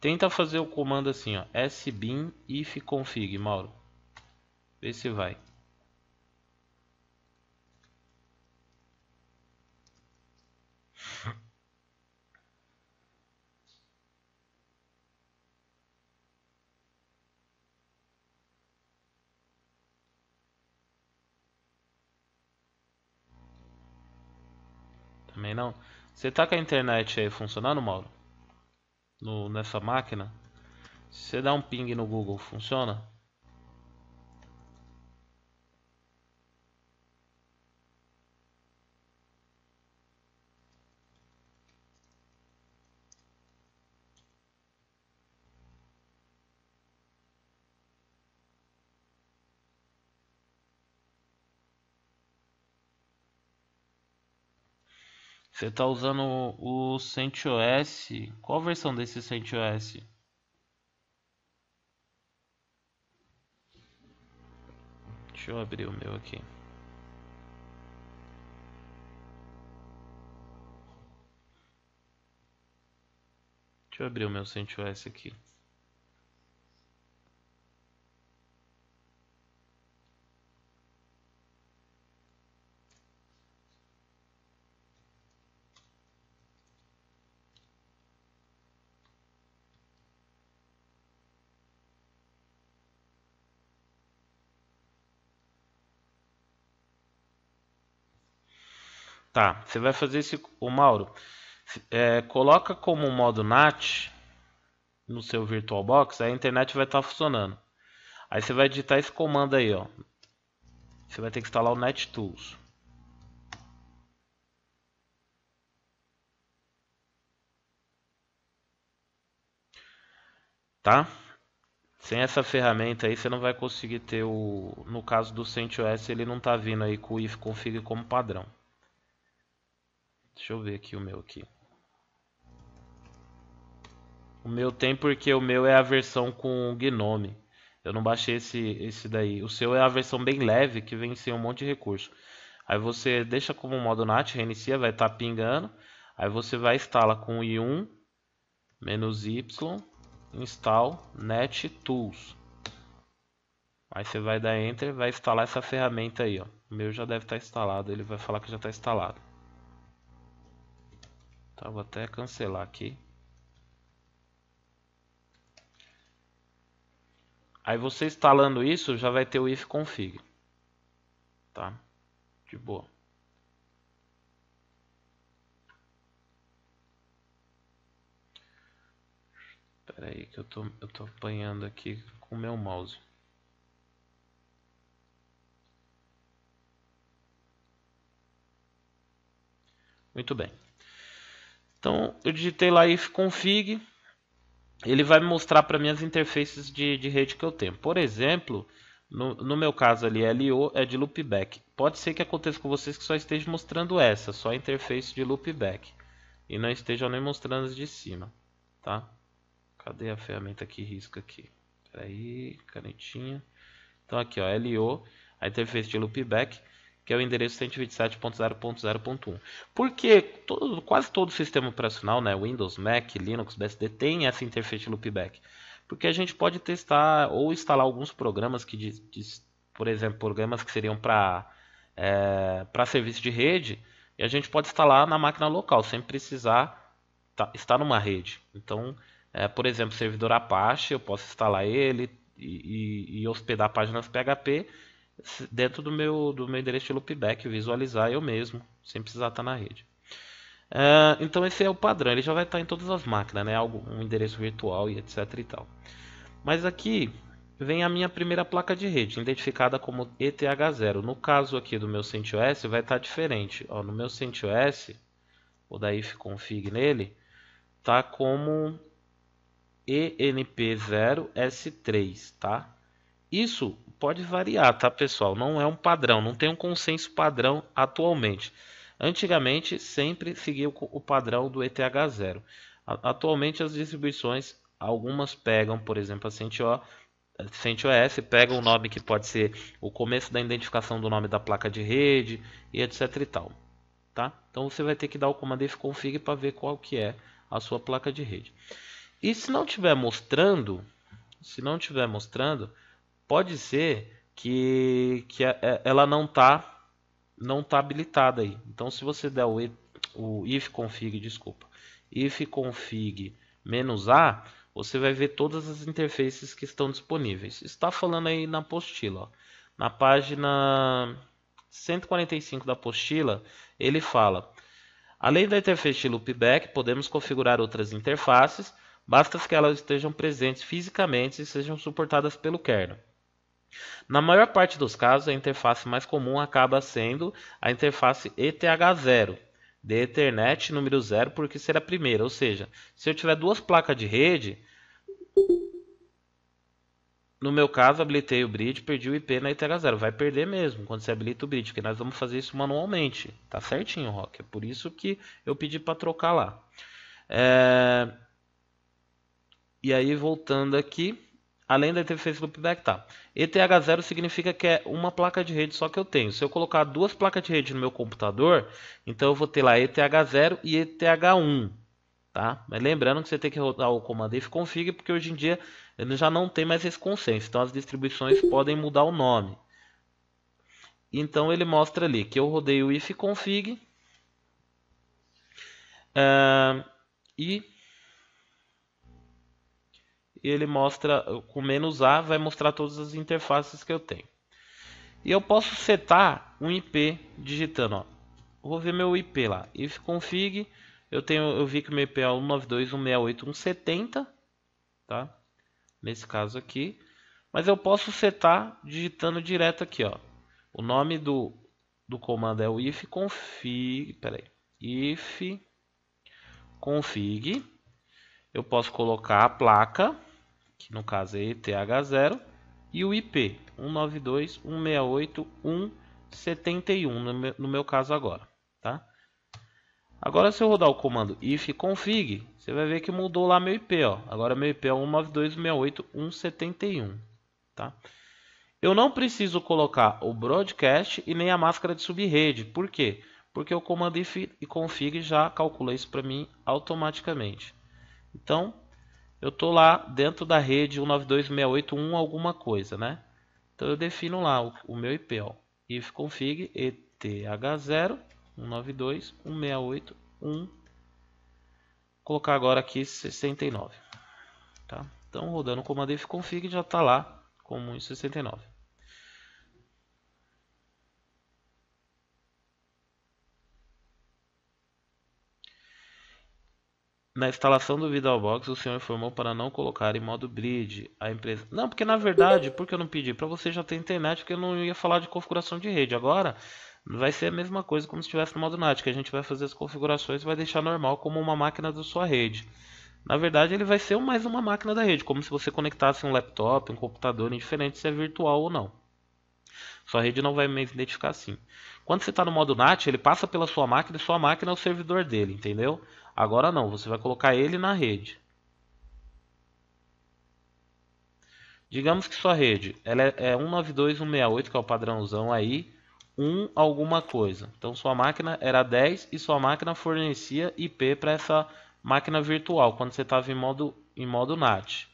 Tenta fazer o comando assim, ó, sbin ifconfig, Mauro. Vê se vai. Também não. Você tá com a internet aí funcionando, Mauro? Nessa máquina? Se você dá um ping no Google, funciona? Você tá usando o CentOS? Qual versão desse CentOS? Deixa eu abrir o meu aqui. Deixa eu abrir o meu CentOS aqui. Tá, você vai fazer esse. O Mauro, coloca como modo NAT no seu VirtualBox, a internet vai estar funcionando. Aí você vai digitar esse comando aí, ó. Você vai ter que instalar o NetTools. Tá? Sem essa ferramenta aí você não vai conseguir ter o... No caso do CentOS ele não tá vindo aí com o ifconfig como padrão. Deixa eu ver aqui o meu aqui. O meu tem porque o meu é a versão com Gnome. Eu não baixei esse daí. O seu é a versão bem leve que vem sem um monte de recurso. Aí você deixa como modo NAT, reinicia, vai estar pingando. Aí você vai instalar com i1 "-y install NetTools". Aí você vai dar Enter, vai instalar essa ferramenta aí, ó. O meu já deve estar instalado, ele vai falar que já está instalado. Tá, vou até cancelar aqui. Aí você instalando isso, já vai ter o ifconfig. Tá? De boa. Espera aí que eu tô apanhando aqui com o meu mouse. Muito bem. Então eu digitei lá ifconfig. Ele vai me mostrar para mim as interfaces de rede que eu tenho. Por exemplo, no meu caso ali, LO é de loopback. Pode ser que aconteça com vocês que só esteja mostrando essa, só a interface de loopback. E não esteja nem mostrando as de cima. Tá? Cadê a ferramenta que risca aqui? Espera aí, canetinha. Então aqui, ó, LO, a interface de loopback, que é o endereço 127.0.0.1. Porque quase todo sistema operacional, né, Windows, Mac, Linux, BSD, tem essa interface de loopback. Porque a gente pode testar ou instalar alguns programas que, por exemplo, programas que seriam para serviço de rede, e a gente pode instalar na máquina local, sem precisar estar numa rede. Então, por exemplo, servidor Apache, eu posso instalar ele e hospedar páginas PHP dentro do meu endereço de loopback, visualizar eu mesmo, sem precisar estar na rede. Então esse é o padrão, ele já vai estar em todas as máquinas, né? Um endereço virtual e etc e tal. Mas aqui vem a minha primeira placa de rede, identificada como ETH0. No caso aqui do meu CentOS vai estar diferente. Ó, no meu CentOS, vou dar ifconfig nele, tá como ENP0S3, tá? Isso pode variar, tá, pessoal? Não é um padrão, não tem um consenso padrão atualmente. Antigamente sempre seguia o padrão do ETH0. Atualmente as distribuições, algumas pegam, por exemplo, a CentOS, pegam o nome que pode ser o começo da identificação do nome da placa de rede e etc e tal, tá? Então você vai ter que dar o comando ifconfig para ver qual que é a sua placa de rede. E se não estiver mostrando, pode ser que ela não tá habilitada aí. Então se você der o ifconfig, ifconfig -a, você vai ver todas as interfaces que estão disponíveis. Está falando aí na apostila, ó. Na página 145 da apostila, ele fala: além da interface de loopback, podemos configurar outras interfaces, basta que elas estejam presentes fisicamente e sejam suportadas pelo kernel. Na maior parte dos casos, a interface mais comum acaba sendo a interface ETH0, de Ethernet número 0, porque será a primeira. Ou seja, se eu tiver duas placas de rede, no meu caso, habilitei o bridge, perdi o IP na ETH0. Vai perder mesmo quando você habilita o bridge, porque nós vamos fazer isso manualmente. Tá certinho, Rock. É por isso que eu pedi para trocar lá. E aí, voltando aqui, além da interface loopback, tá. ETH0 significa que é uma placa de rede só que eu tenho. Se eu colocar duas placas de rede no meu computador, então eu vou ter lá ETH0 e ETH1. Tá? Mas lembrando que você tem que rodar o comando ifconfig, porque hoje em dia ele já não tem mais esse consenso. Então as distribuições podem mudar o nome. Então ele mostra ali que eu rodei o ifconfig e ele mostra com "-a", vai mostrar todas as interfaces que eu tenho. E eu posso setar um IP digitando, ó. Vou ver meu IP lá, ifconfig. Eu vi que o meu IP é 192.168.170, tá? Nesse caso aqui. Mas eu posso setar digitando direto aqui, ó. O nome do comando é o ifconfig, peraí, ifconfig. Eu posso colocar a placa, que no caso é ETH0, e o IP 192.168.171 no meu caso agora, tá? Agora se eu rodar o comando ifconfig, você vai ver que mudou lá meu IP, ó. Agora meu IP é 192.168.171, tá? Eu não preciso colocar o broadcast e nem a máscara de subrede. Por quê? Porque o comando ifconfig já calcula isso para mim automaticamente. Então, eu estou lá dentro da rede 192.168.1 alguma coisa, né? Então eu defino lá o meu IP, ó, ifconfig ETH0 192.168.1, colocar agora aqui 69, tá? Então rodando o comando ifconfig já está lá como 69. Na instalação do VirtualBox, o senhor informou para não colocar em modo bridge a empresa. Não, porque na verdade, por que eu não pedi? Para você já ter internet, porque eu não ia falar de configuração de rede. Agora vai ser a mesma coisa como se estivesse no modo NAT, que a gente vai fazer as configurações e vai deixar normal como uma máquina da sua rede. Na verdade, ele vai ser mais uma máquina da rede, como se você conectasse um laptop, um computador, indiferente se é virtual ou não. Sua rede não vai me identificar assim. Quando você está no modo NAT, ele passa pela sua máquina e sua máquina é o servidor dele, entendeu? Agora não, você vai colocar ele na rede. Digamos que sua rede ela é 192.168, que é o padrãozão aí, 1 alguma coisa. Então sua máquina era 10 e sua máquina fornecia IP para essa máquina virtual, quando você estava em modo NAT.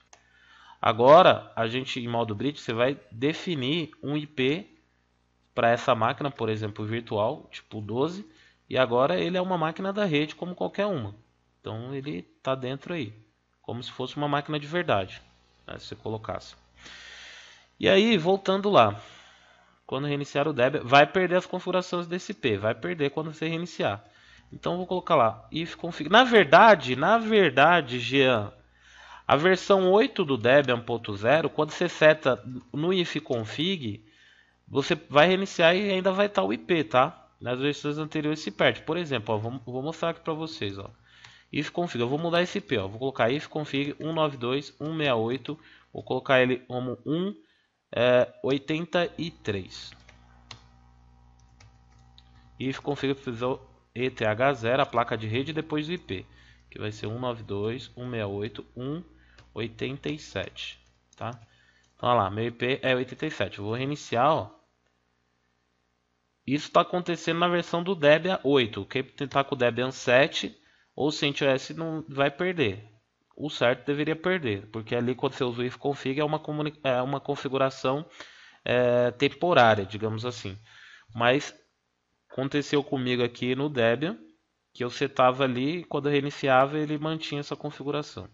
Agora, a gente em modo bridge, você vai definir um IP para essa máquina, por exemplo, virtual, tipo 12, e agora ele é uma máquina da rede como qualquer uma. Então ele está dentro aí, como se fosse uma máquina de verdade, né, se você colocasse. E aí, voltando lá, quando reiniciar o Debian, vai perder as configurações desse IP, vai perder quando você reiniciar. Então vou colocar lá, ifconfig. Na verdade, Jean, a versão 8 do Debian 1.0, quando você seta no ifconfig, você vai reiniciar e ainda vai estar o IP, tá? Nas versões anteriores se perde. Por exemplo, ó, vou mostrar aqui para vocês, ó. Ifconfig, eu vou mudar esse IP, ó. Vou colocar ifconfig 192.168, vou colocar ele como 1.83. Ifconfig precisou ETH0, a placa de rede, depois do IP, que vai ser 192.168.1.87, tá? Então, olha lá, meu IP é 87. Eu vou reiniciar, ó. Isso está acontecendo na versão do Debian 8. Quem tentar com o Debian 7 ou CentOS não vai perder. O certo deveria perder, porque ali quando você usa o ifconfig é uma configuração temporária, digamos assim. Mas aconteceu comigo aqui no Debian, que eu setava ali e quando eu reiniciava ele mantinha essa configuração.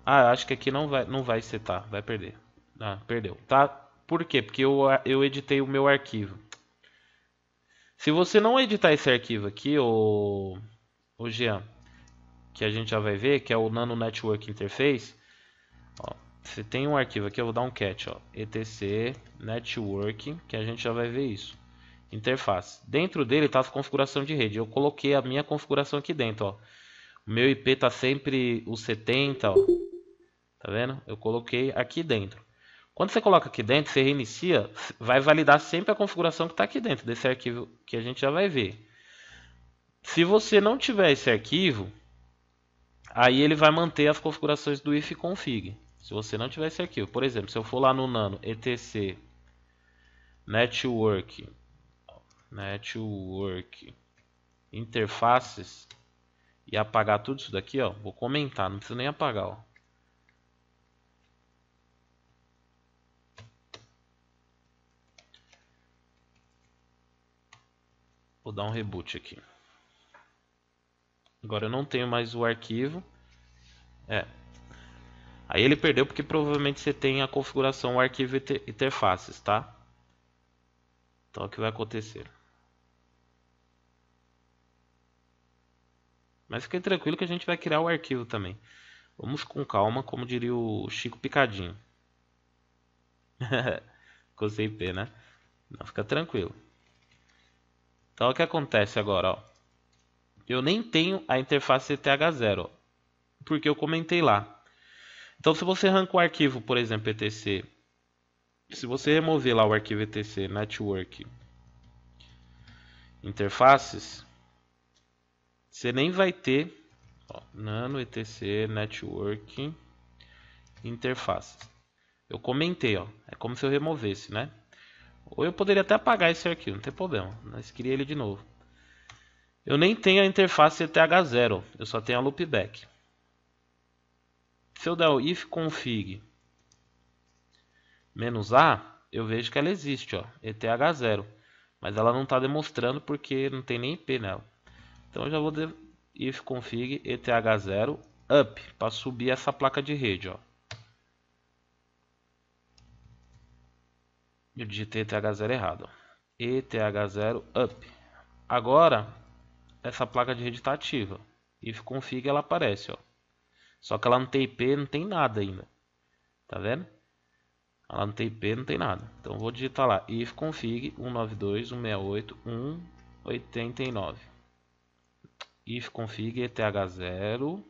Ah, acho que aqui não vai setar, vai perder. Ah, perdeu. Tá? Por quê? Porque eu editei o meu arquivo. Se você não editar esse arquivo aqui, o Jean, que a gente já vai ver, que é o Nano Network Interface, ó, você tem um arquivo aqui, eu vou dar um cat, ó, etc network, que a gente já vai ver isso. Interface. Dentro dele está a configuração de rede. Eu coloquei a minha configuração aqui dentro, ó. O meu IP tá sempre o 70, ó. Tá vendo? Eu coloquei aqui dentro. Quando você coloca aqui dentro, você reinicia, vai validar sempre a configuração que está aqui dentro desse arquivo que a gente já vai ver. Se você não tiver esse arquivo, aí ele vai manter as configurações do ifconfig. Se você não tiver esse arquivo, por exemplo, se eu for lá no nano etc network interfaces e apagar tudo isso daqui, ó, vou comentar, não precisa nem apagar, ó. Vou dar um reboot aqui. Agora eu não tenho mais o arquivo. Aí ele perdeu porque provavelmente você tem a configuração o arquivo interfaces, tá? Então o que vai acontecer? Mas fique tranquilo que a gente vai criar o arquivo também. Vamos com calma, como diria o Chico Picadinho. Com IP, né? Não, fica tranquilo. Então o que acontece agora, ó? Eu nem tenho a interface ETH0, ó, porque eu comentei lá. Então se você arranca o arquivo, por exemplo, etc, se você remover lá o arquivo etc network interfaces, você nem vai ter, ó, nano etc network interfaces. Eu comentei, ó, é como se eu removesse, né? Ou eu poderia até apagar esse arquivo, não tem problema, mas queria ele de novo. Eu nem tenho a interface ETH0, eu só tenho a loopback. Se eu der o ifconfig "-a", eu vejo que ela existe, ó, ETH0, mas ela não está demonstrando porque não tem nem IP nela. Então eu já vou dar ifconfig ETH0 up para subir essa placa de rede, ó. Eu digitei ETH0 errado, ó. ETH0 up. Agora essa placa de rede está ativa. Ifconfig ela aparece, ó. Só que ela não tem IP, não tem nada ainda. Tá vendo? Ela não tem IP, não tem nada. Então vou digitar lá ifconfig 192.168.1.89. ifconfig ETH0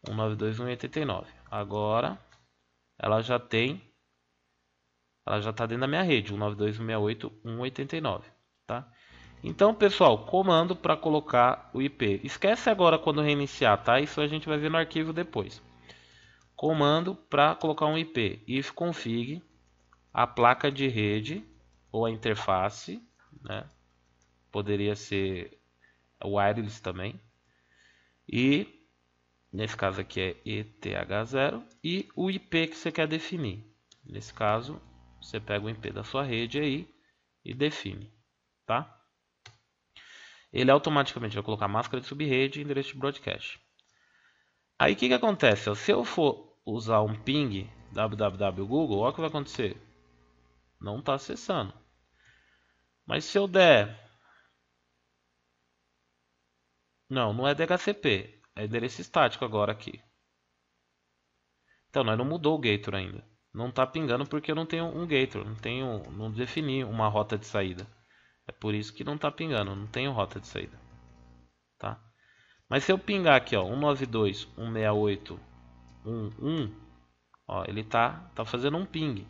192.1.89. Agora ela já está dentro da minha rede 192.168.1.89, tá? Então, pessoal, comando para colocar o IP. Esquece agora quando reiniciar, tá? Isso a gente vai ver no arquivo depois. Comando para colocar um IP. ifconfig a placa de rede ou a interface, né? Poderia ser wireless também. E nesse caso aqui é ETH0 e o IP que você quer definir. Nesse caso, você pega o IP da sua rede aí e define, tá? Ele automaticamente vai colocar máscara de subrede e endereço de broadcast. Aí o que acontece? Se eu for usar um ping www Google, olha o que vai acontecer. Não está acessando. Mas se eu der... Não é DHCP. É endereço estático agora aqui. Então, nós não mudou o gator ainda. Não está pingando porque eu não tenho um gator. Não defini uma rota de saída. É por isso que não está pingando. Não tenho rota de saída. Tá? Mas se eu pingar aqui, ó, 192.168.1.1, ó, ele tá fazendo um ping.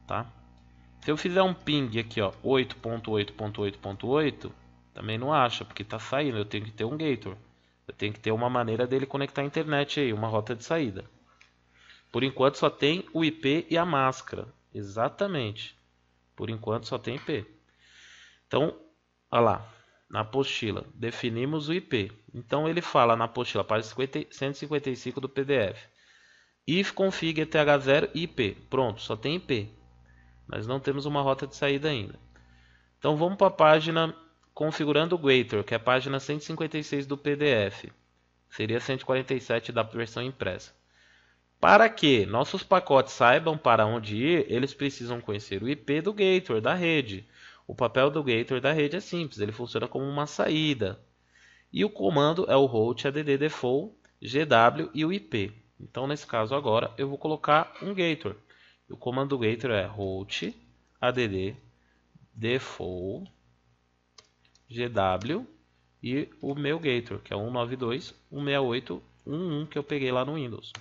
Tá? Se eu fizer um ping aqui, ó, 8.8.8.8, também não acha, porque está saindo. Eu tenho que ter um gator. Eu tenho que ter uma maneira dele conectar a internet aí, uma rota de saída. Por enquanto só tem o IP e a máscara. Exatamente. Por enquanto só tem IP. Então, olha lá, na apostila, definimos o IP. Então ele fala na apostila, página 155 do PDF. ifconfig ETH0 IP. Pronto, só tem IP. Nós não temos uma rota de saída ainda. Então vamos para a página configurando o gator, que é a página 156 do PDF. Seria 147 da versão impressa. Para que nossos pacotes saibam para onde ir, eles precisam conhecer o IP do gator da rede. O papel do gator da rede é simples, ele funciona como uma saída. E o comando é o route add default gw e o IP. Então nesse caso agora eu vou colocar um gator. O comando do gator é route add default gw e o meu gator, que é 192.168.1.1 que eu peguei lá no Windows.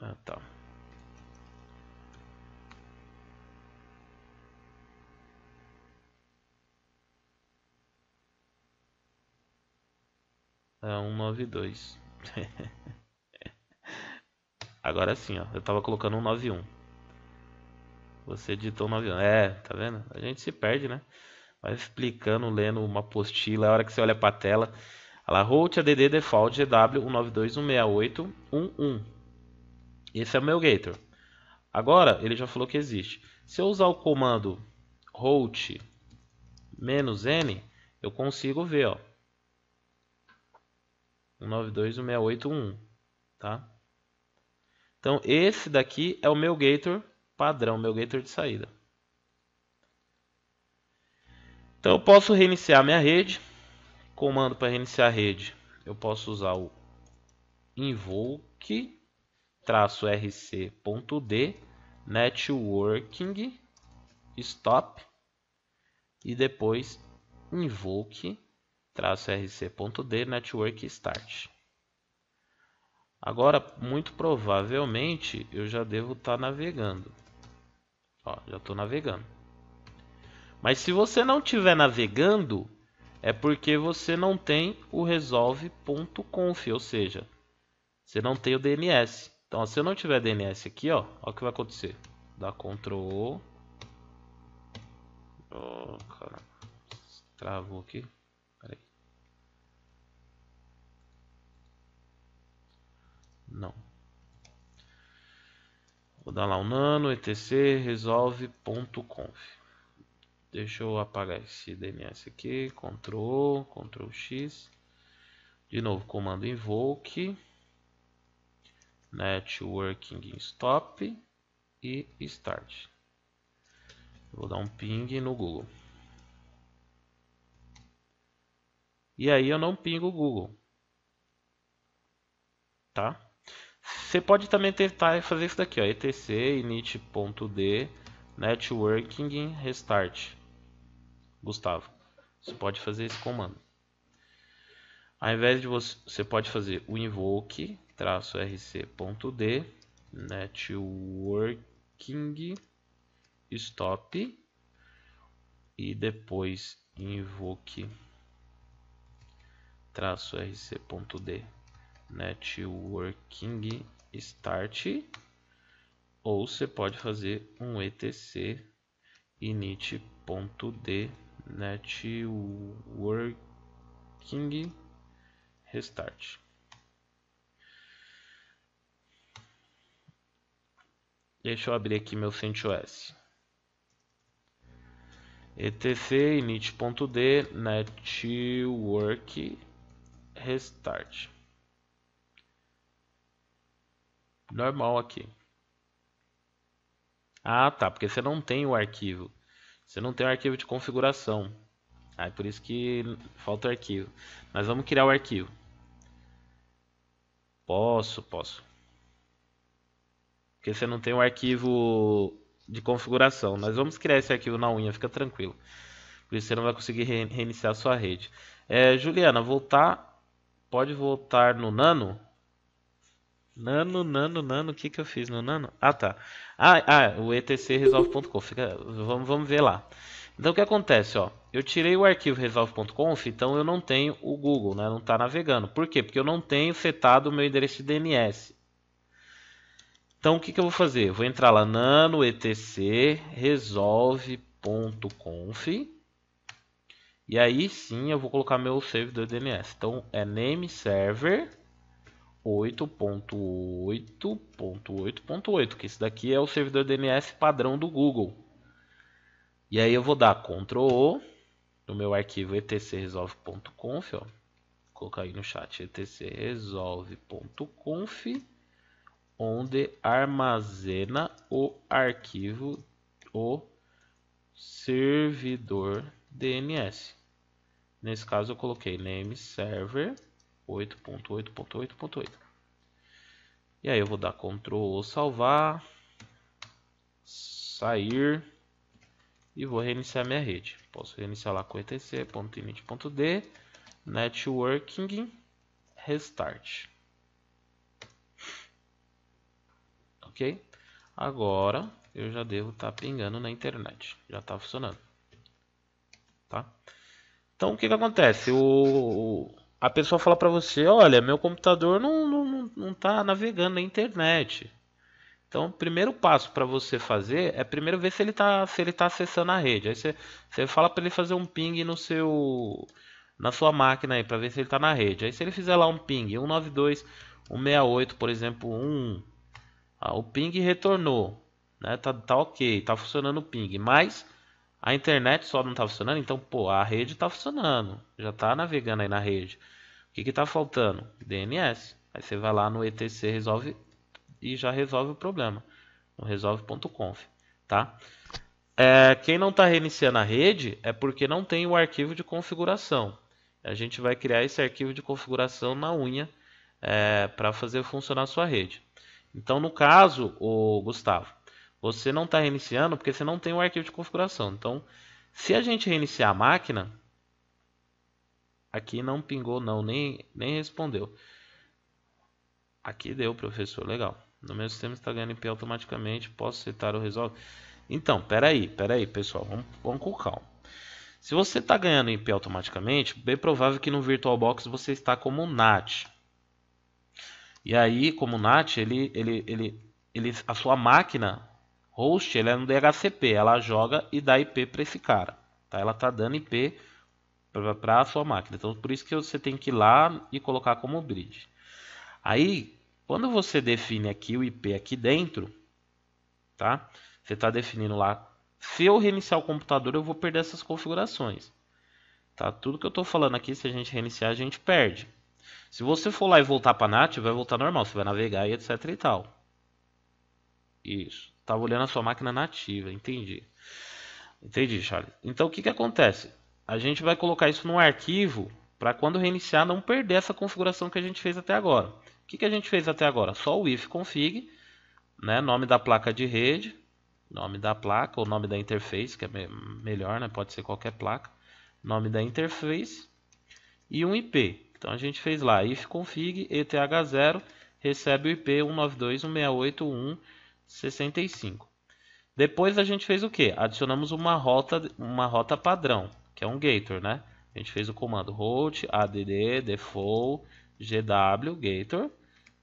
Ah, tá. É 192. Agora sim, ó. Eu tava colocando 191. Você editou 91. É, tá vendo? A gente se perde, né? Vai explicando, lendo uma apostila. A hora que você olha pra tela, ela route add default gw 192.168.1.1. Esse é o meu gator. Agora, ele já falou que existe. Se eu usar o comando route -n, eu consigo ver, ó. 192.168.1.1, tá? Então, esse daqui é o meu gator padrão, meu gator de saída. Então, eu posso reiniciar minha rede, comando para reiniciar a rede, eu posso usar o invoke-rc.d networking stop e depois invoke-rc.d network start. Agora, muito provavelmente, eu já devo estar navegando. Ó, já estou navegando. Mas se você não estiver navegando, é porque você não tem o resolve.conf, ou seja, você não tem o DNS. Então, se eu não tiver DNS aqui, ó o que vai acontecer. Dá Ctrl. Oh, cara. Travou aqui. Pera aí. Não. Vou dar lá um nano etc resolve.conf. Deixa eu apagar esse DNS aqui. Ctrl X. De novo, comando invoke networking stop e start. Vou dar um ping no Google. E aí eu não pingo o Google. Tá? Você pode também tentar fazer isso daqui, ó, etc init.d networking restart. Gustavo, você pode fazer esse comando. Ao invés de você pode fazer o invoke-rc.d networking stop e depois invoke-rc.d networking start, ou você pode fazer um etc init.d networking restart. Deixa eu abrir aqui meu CentOS. etc init.d network restart. Normal aqui. Ah, tá, porque você não tem o arquivo. Você não tem o arquivo de configuração. É por isso que falta o arquivo. Mas vamos criar o arquivo. Posso. Porque você não tem o arquivo de configuração. Nós vamos criar esse arquivo na unha, fica tranquilo. Por isso você não vai conseguir reiniciar a sua rede. Juliana, pode voltar no Nano? Nano, o que eu fiz no Nano? Ah, tá. O etc resolve.conf. Vamos ver lá. Então o que acontece, ó? Eu tirei o arquivo resolve.conf, então eu não tenho o Google, né? Não está navegando. Por quê? Porque eu não tenho setado o meu endereço de DNS. Então o que eu vou fazer? Eu vou entrar lá nano etc resolve.conf e aí sim eu vou colocar meu servidor DNS. Então é name server 8.8.8.8, que esse daqui é o servidor DNS padrão do Google. E aí eu vou dar Ctrl O no meu arquivo etc resolve.conf, ó. Vou colocar aí no chat etc resolve.conf, onde armazena o arquivo, o servidor DNS. Nesse caso eu coloquei name server 8.8.8.8. E aí eu vou dar Ctrl O, salvar, sair e vou reiniciar minha rede. Posso reiniciar lá com etc.init.d networking restart. Ok? Agora eu já devo estar pingando na internet. Já está funcionando. Tá? Então o que acontece? A pessoa fala para você, olha, meu computador não está navegando na internet. Então o primeiro passo para você fazer é primeiro ver se ele está acessando a rede. Aí você fala para ele fazer um ping na sua máquina aí para ver se ele está na rede. Aí se ele fizer lá um ping 192.168, por exemplo, o ping retornou, né? Tá ok, tá funcionando o ping, mas a internet só não tá funcionando, então pô, a rede tá funcionando, já tá navegando aí na rede. O que tá faltando? DNS. Aí você vai lá no etc resolve e já resolve o problema. No resolve.conf, tá? Quem não está reiniciando a rede é porque não tem o arquivo de configuração. A gente vai criar esse arquivo de configuração na unha para fazer funcionar a sua rede. Então, no caso, o Gustavo, você não está reiniciando porque você não tem o arquivo de configuração. Então, se a gente reiniciar a máquina, aqui não pingou não, nem respondeu. Aqui deu, professor, legal. No meu sistema está ganhando IP automaticamente, posso setar o resolve? Então, peraí, pessoal, vamos com calma. Se você está ganhando IP automaticamente, bem provável que no VirtualBox você está como NAT. E aí, como NAT, a sua máquina host é no DHCP, ela joga e dá IP para esse cara. Tá? Ela está dando IP para a sua máquina. Então, por isso que você tem que ir lá e colocar como bridge. Aí, quando você define aqui o IP aqui dentro, tá? Você está definindo lá. Se eu reiniciar o computador, eu vou perder essas configurações. Tá? Tudo que eu estou falando aqui, se a gente reiniciar, a gente perde. Se você for lá e voltar para NAT, vai voltar normal. Você vai navegar e etc e tal. Isso. Estava olhando a sua máquina nativa. Entendi. Entendi, Charles. Então, o que acontece? A gente vai colocar isso num arquivo para quando reiniciar não perder essa configuração que a gente fez até agora. O que a gente fez até agora? Só o ifconfig, né? Nome da placa de rede, nome da placa ou nome da interface, que é melhor, né? Pode ser qualquer placa. Nome da interface e um IP. Então a gente fez lá ifconfig eth0 recebe o IP 192.168.1.65. Depois a gente fez o que? Adicionamos uma rota padrão, que é um gator, né? A gente fez o comando root add default gw gator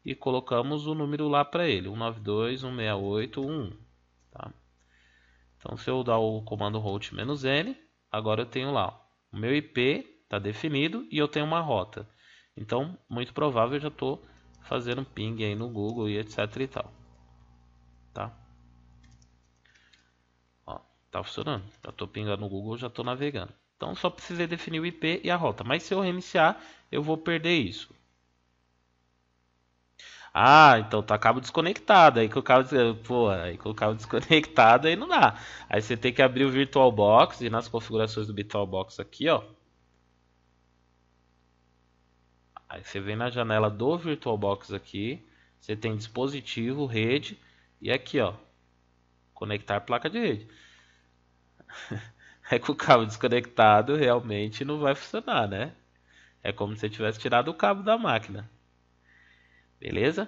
e colocamos o número lá para ele, 192.168.1. Tá? Então se eu dar o comando root "-n", agora eu tenho lá o meu IP está definido e eu tenho uma rota. Então, muito provável eu já estou fazendo ping aí no Google e etc e tal. Tá? Ó, tá funcionando. Já estou pingando no Google, já estou navegando. Então, só precisei definir o IP e a rota. Mas se eu reiniciar, eu vou perder isso. Ah, então tá cabo desconectado. Aí com o cabo, aí com o cabo desconectado aí não dá. Aí você tem que abrir o VirtualBox e nas configurações do VirtualBox aqui, ó. Aí você vem na janela do VirtualBox aqui, você tem dispositivo, rede e aqui, ó, conectar placa de rede. É que o cabo desconectado realmente não vai funcionar, né? É como se você tivesse tirado o cabo da máquina. Beleza?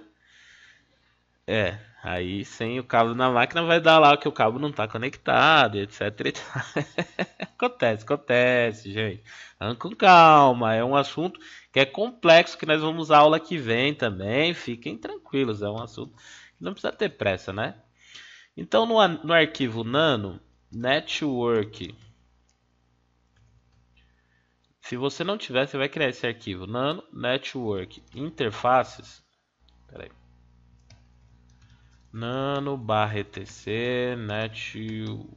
Aí sem o cabo na máquina vai dar lá que o cabo não está conectado, etc. e tal. Acontece, gente. Anda com calma, é um assunto que é complexo, que nós vamos usar aula que vem também. Fiquem tranquilos, é um assunto que não precisa ter pressa, né? Então no arquivo nano, network. Se você não tiver, você vai criar esse arquivo nano network interfaces. Peraí. Nano /etc network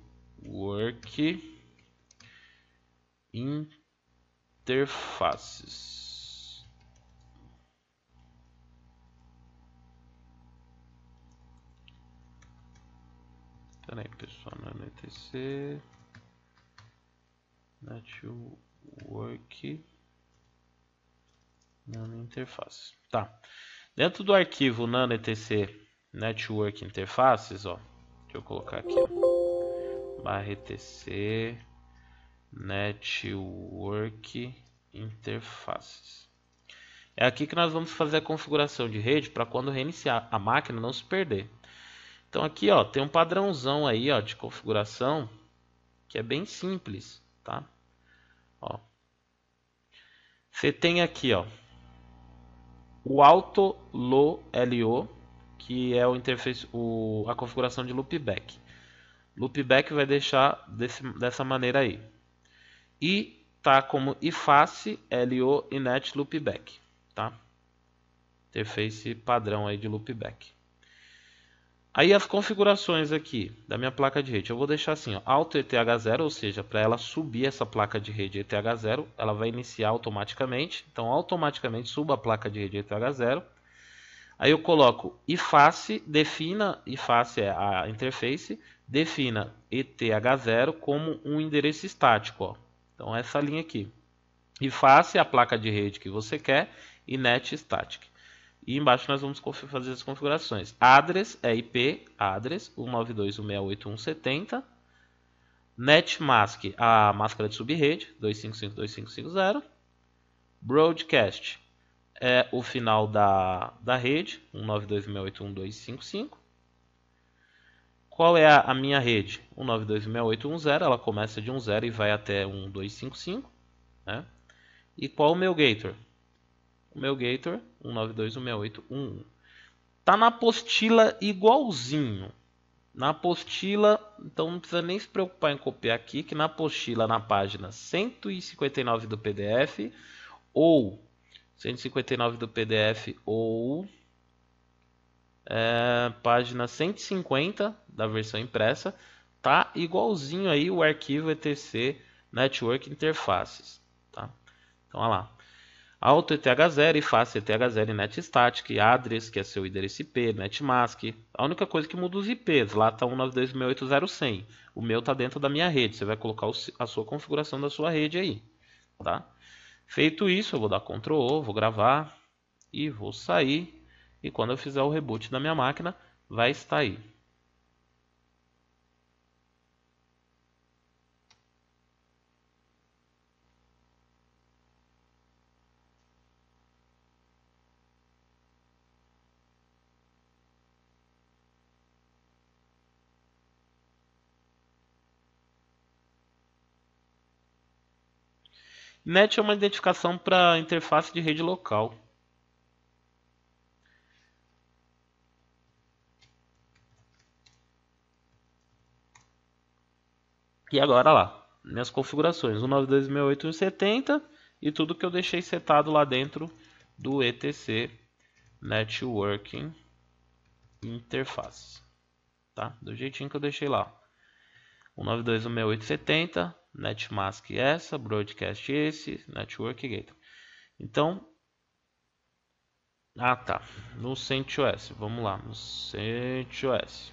interfaces. Peraí, pessoal, nano etc network nano interface. Tá. Dentro do arquivo nano etc network interfaces, ó, deixa eu colocar aqui, /etc network interfaces. É aqui que nós vamos fazer a configuração de rede para quando reiniciar a máquina não se perder. Então aqui, ó, tem um padrãozão aí, ó, de configuração que é bem simples, tá? Ó, você tem aqui, ó, o auto LO, que é o interface, a configuração de loopback. Loopback vai deixar dessa maneira aí. E tá como iface LO e net loopback, tá? Interface padrão aí de loopback. Aí as configurações aqui da minha placa de rede, eu vou deixar assim, ó, auto ETH0, ou seja, para ela subir essa placa de rede ETH0, ela vai iniciar automaticamente. Então, automaticamente suba a placa de rede ETH0. Aí eu coloco iface, iface é a interface, defina ETH0 como um endereço estático, ó. Então essa linha aqui, E face a placa de rede que você quer e net static. E embaixo nós vamos fazer as configurações. Address é IP, address 192.168.170. Netmask, a máscara de subrede 255.255.0. Broadcast é o final da rede 192.168.1.255. Qual é a minha rede? 192.168.1.0, ela começa de 1.0 e vai até 1.255, né? E qual o meu gator? O meu gator 192.168.1.1. Tá na apostila igualzinho. Na apostila, então não precisa nem se preocupar em copiar aqui, que na apostila, na página 159 do PDF, ou 159 do PDF, ou página 150 da versão impressa, tá igualzinho aí o arquivo etc network interfaces, tá? Então, olha lá. Auto ETH0 e face ETH0 e netstatic, address, que é seu endereço IP, netmask. A única coisa que muda os IPs, lá está 192.168.100. O meu está dentro da minha rede, você vai colocar a sua configuração da sua rede aí, tá? Feito isso, eu vou dar Ctrl O, vou gravar e vou sair. E quando eu fizer o reboot da minha máquina, vai estar aí. NET é uma identificação para interface de rede local. E agora lá, minhas configurações, 192.168.170 e tudo que eu deixei setado lá dentro do etc networking interface, tá? Do jeitinho que eu deixei lá. 192.168.170, netmask essa, broadcast esse, network gateway. Então, tá, no CentOS, vamos lá, no CentOS.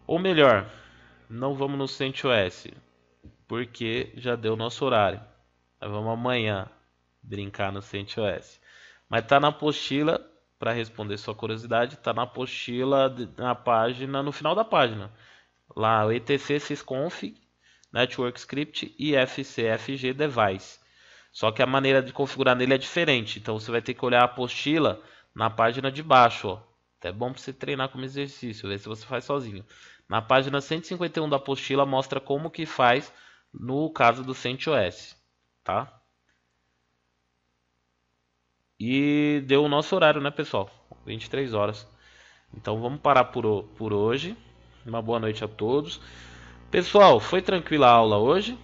Ou melhor, não vamos no CentOS, porque já deu nosso horário. Nós vamos amanhã brincar no CentOS. Mas tá na apostila, para responder sua curiosidade, tá na apostila na página, no final da página. Lá o etc sysconfig, network script e fcfg device. Só que a maneira de configurar nele é diferente, então você vai ter que olhar a apostila na página de baixo, ó. É bom para você treinar como exercício, ver se você faz sozinho. Na página 151 da apostila mostra como que faz no caso do CentOS, tá? E deu o nosso horário, né, pessoal? 23 horas. Então vamos parar por hoje. Uma boa noite a todos. Pessoal, foi tranquila a aula hoje?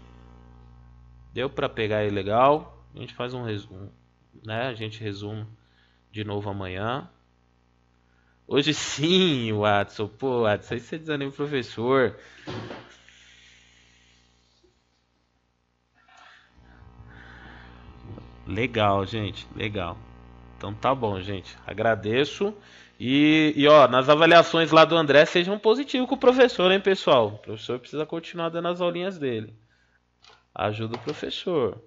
Deu para pegar aí legal? A gente faz um resumo, né? A gente resume de novo amanhã. Hoje sim, Watson. Pô, Watson, aí você desanima o professor. Legal, gente. Legal. Então tá bom, gente. Agradeço. E ó, nas avaliações lá do André, sejam positivos com o professor, hein, pessoal? O professor precisa continuar dando as aulinhas dele. Ajuda o professor.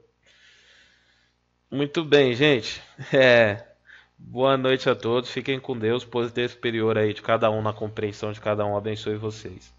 Muito bem, gente. Boa noite a todos. Fiquem com Deus. Poder superior aí de cada um na compreensão de cada um. Abençoe vocês.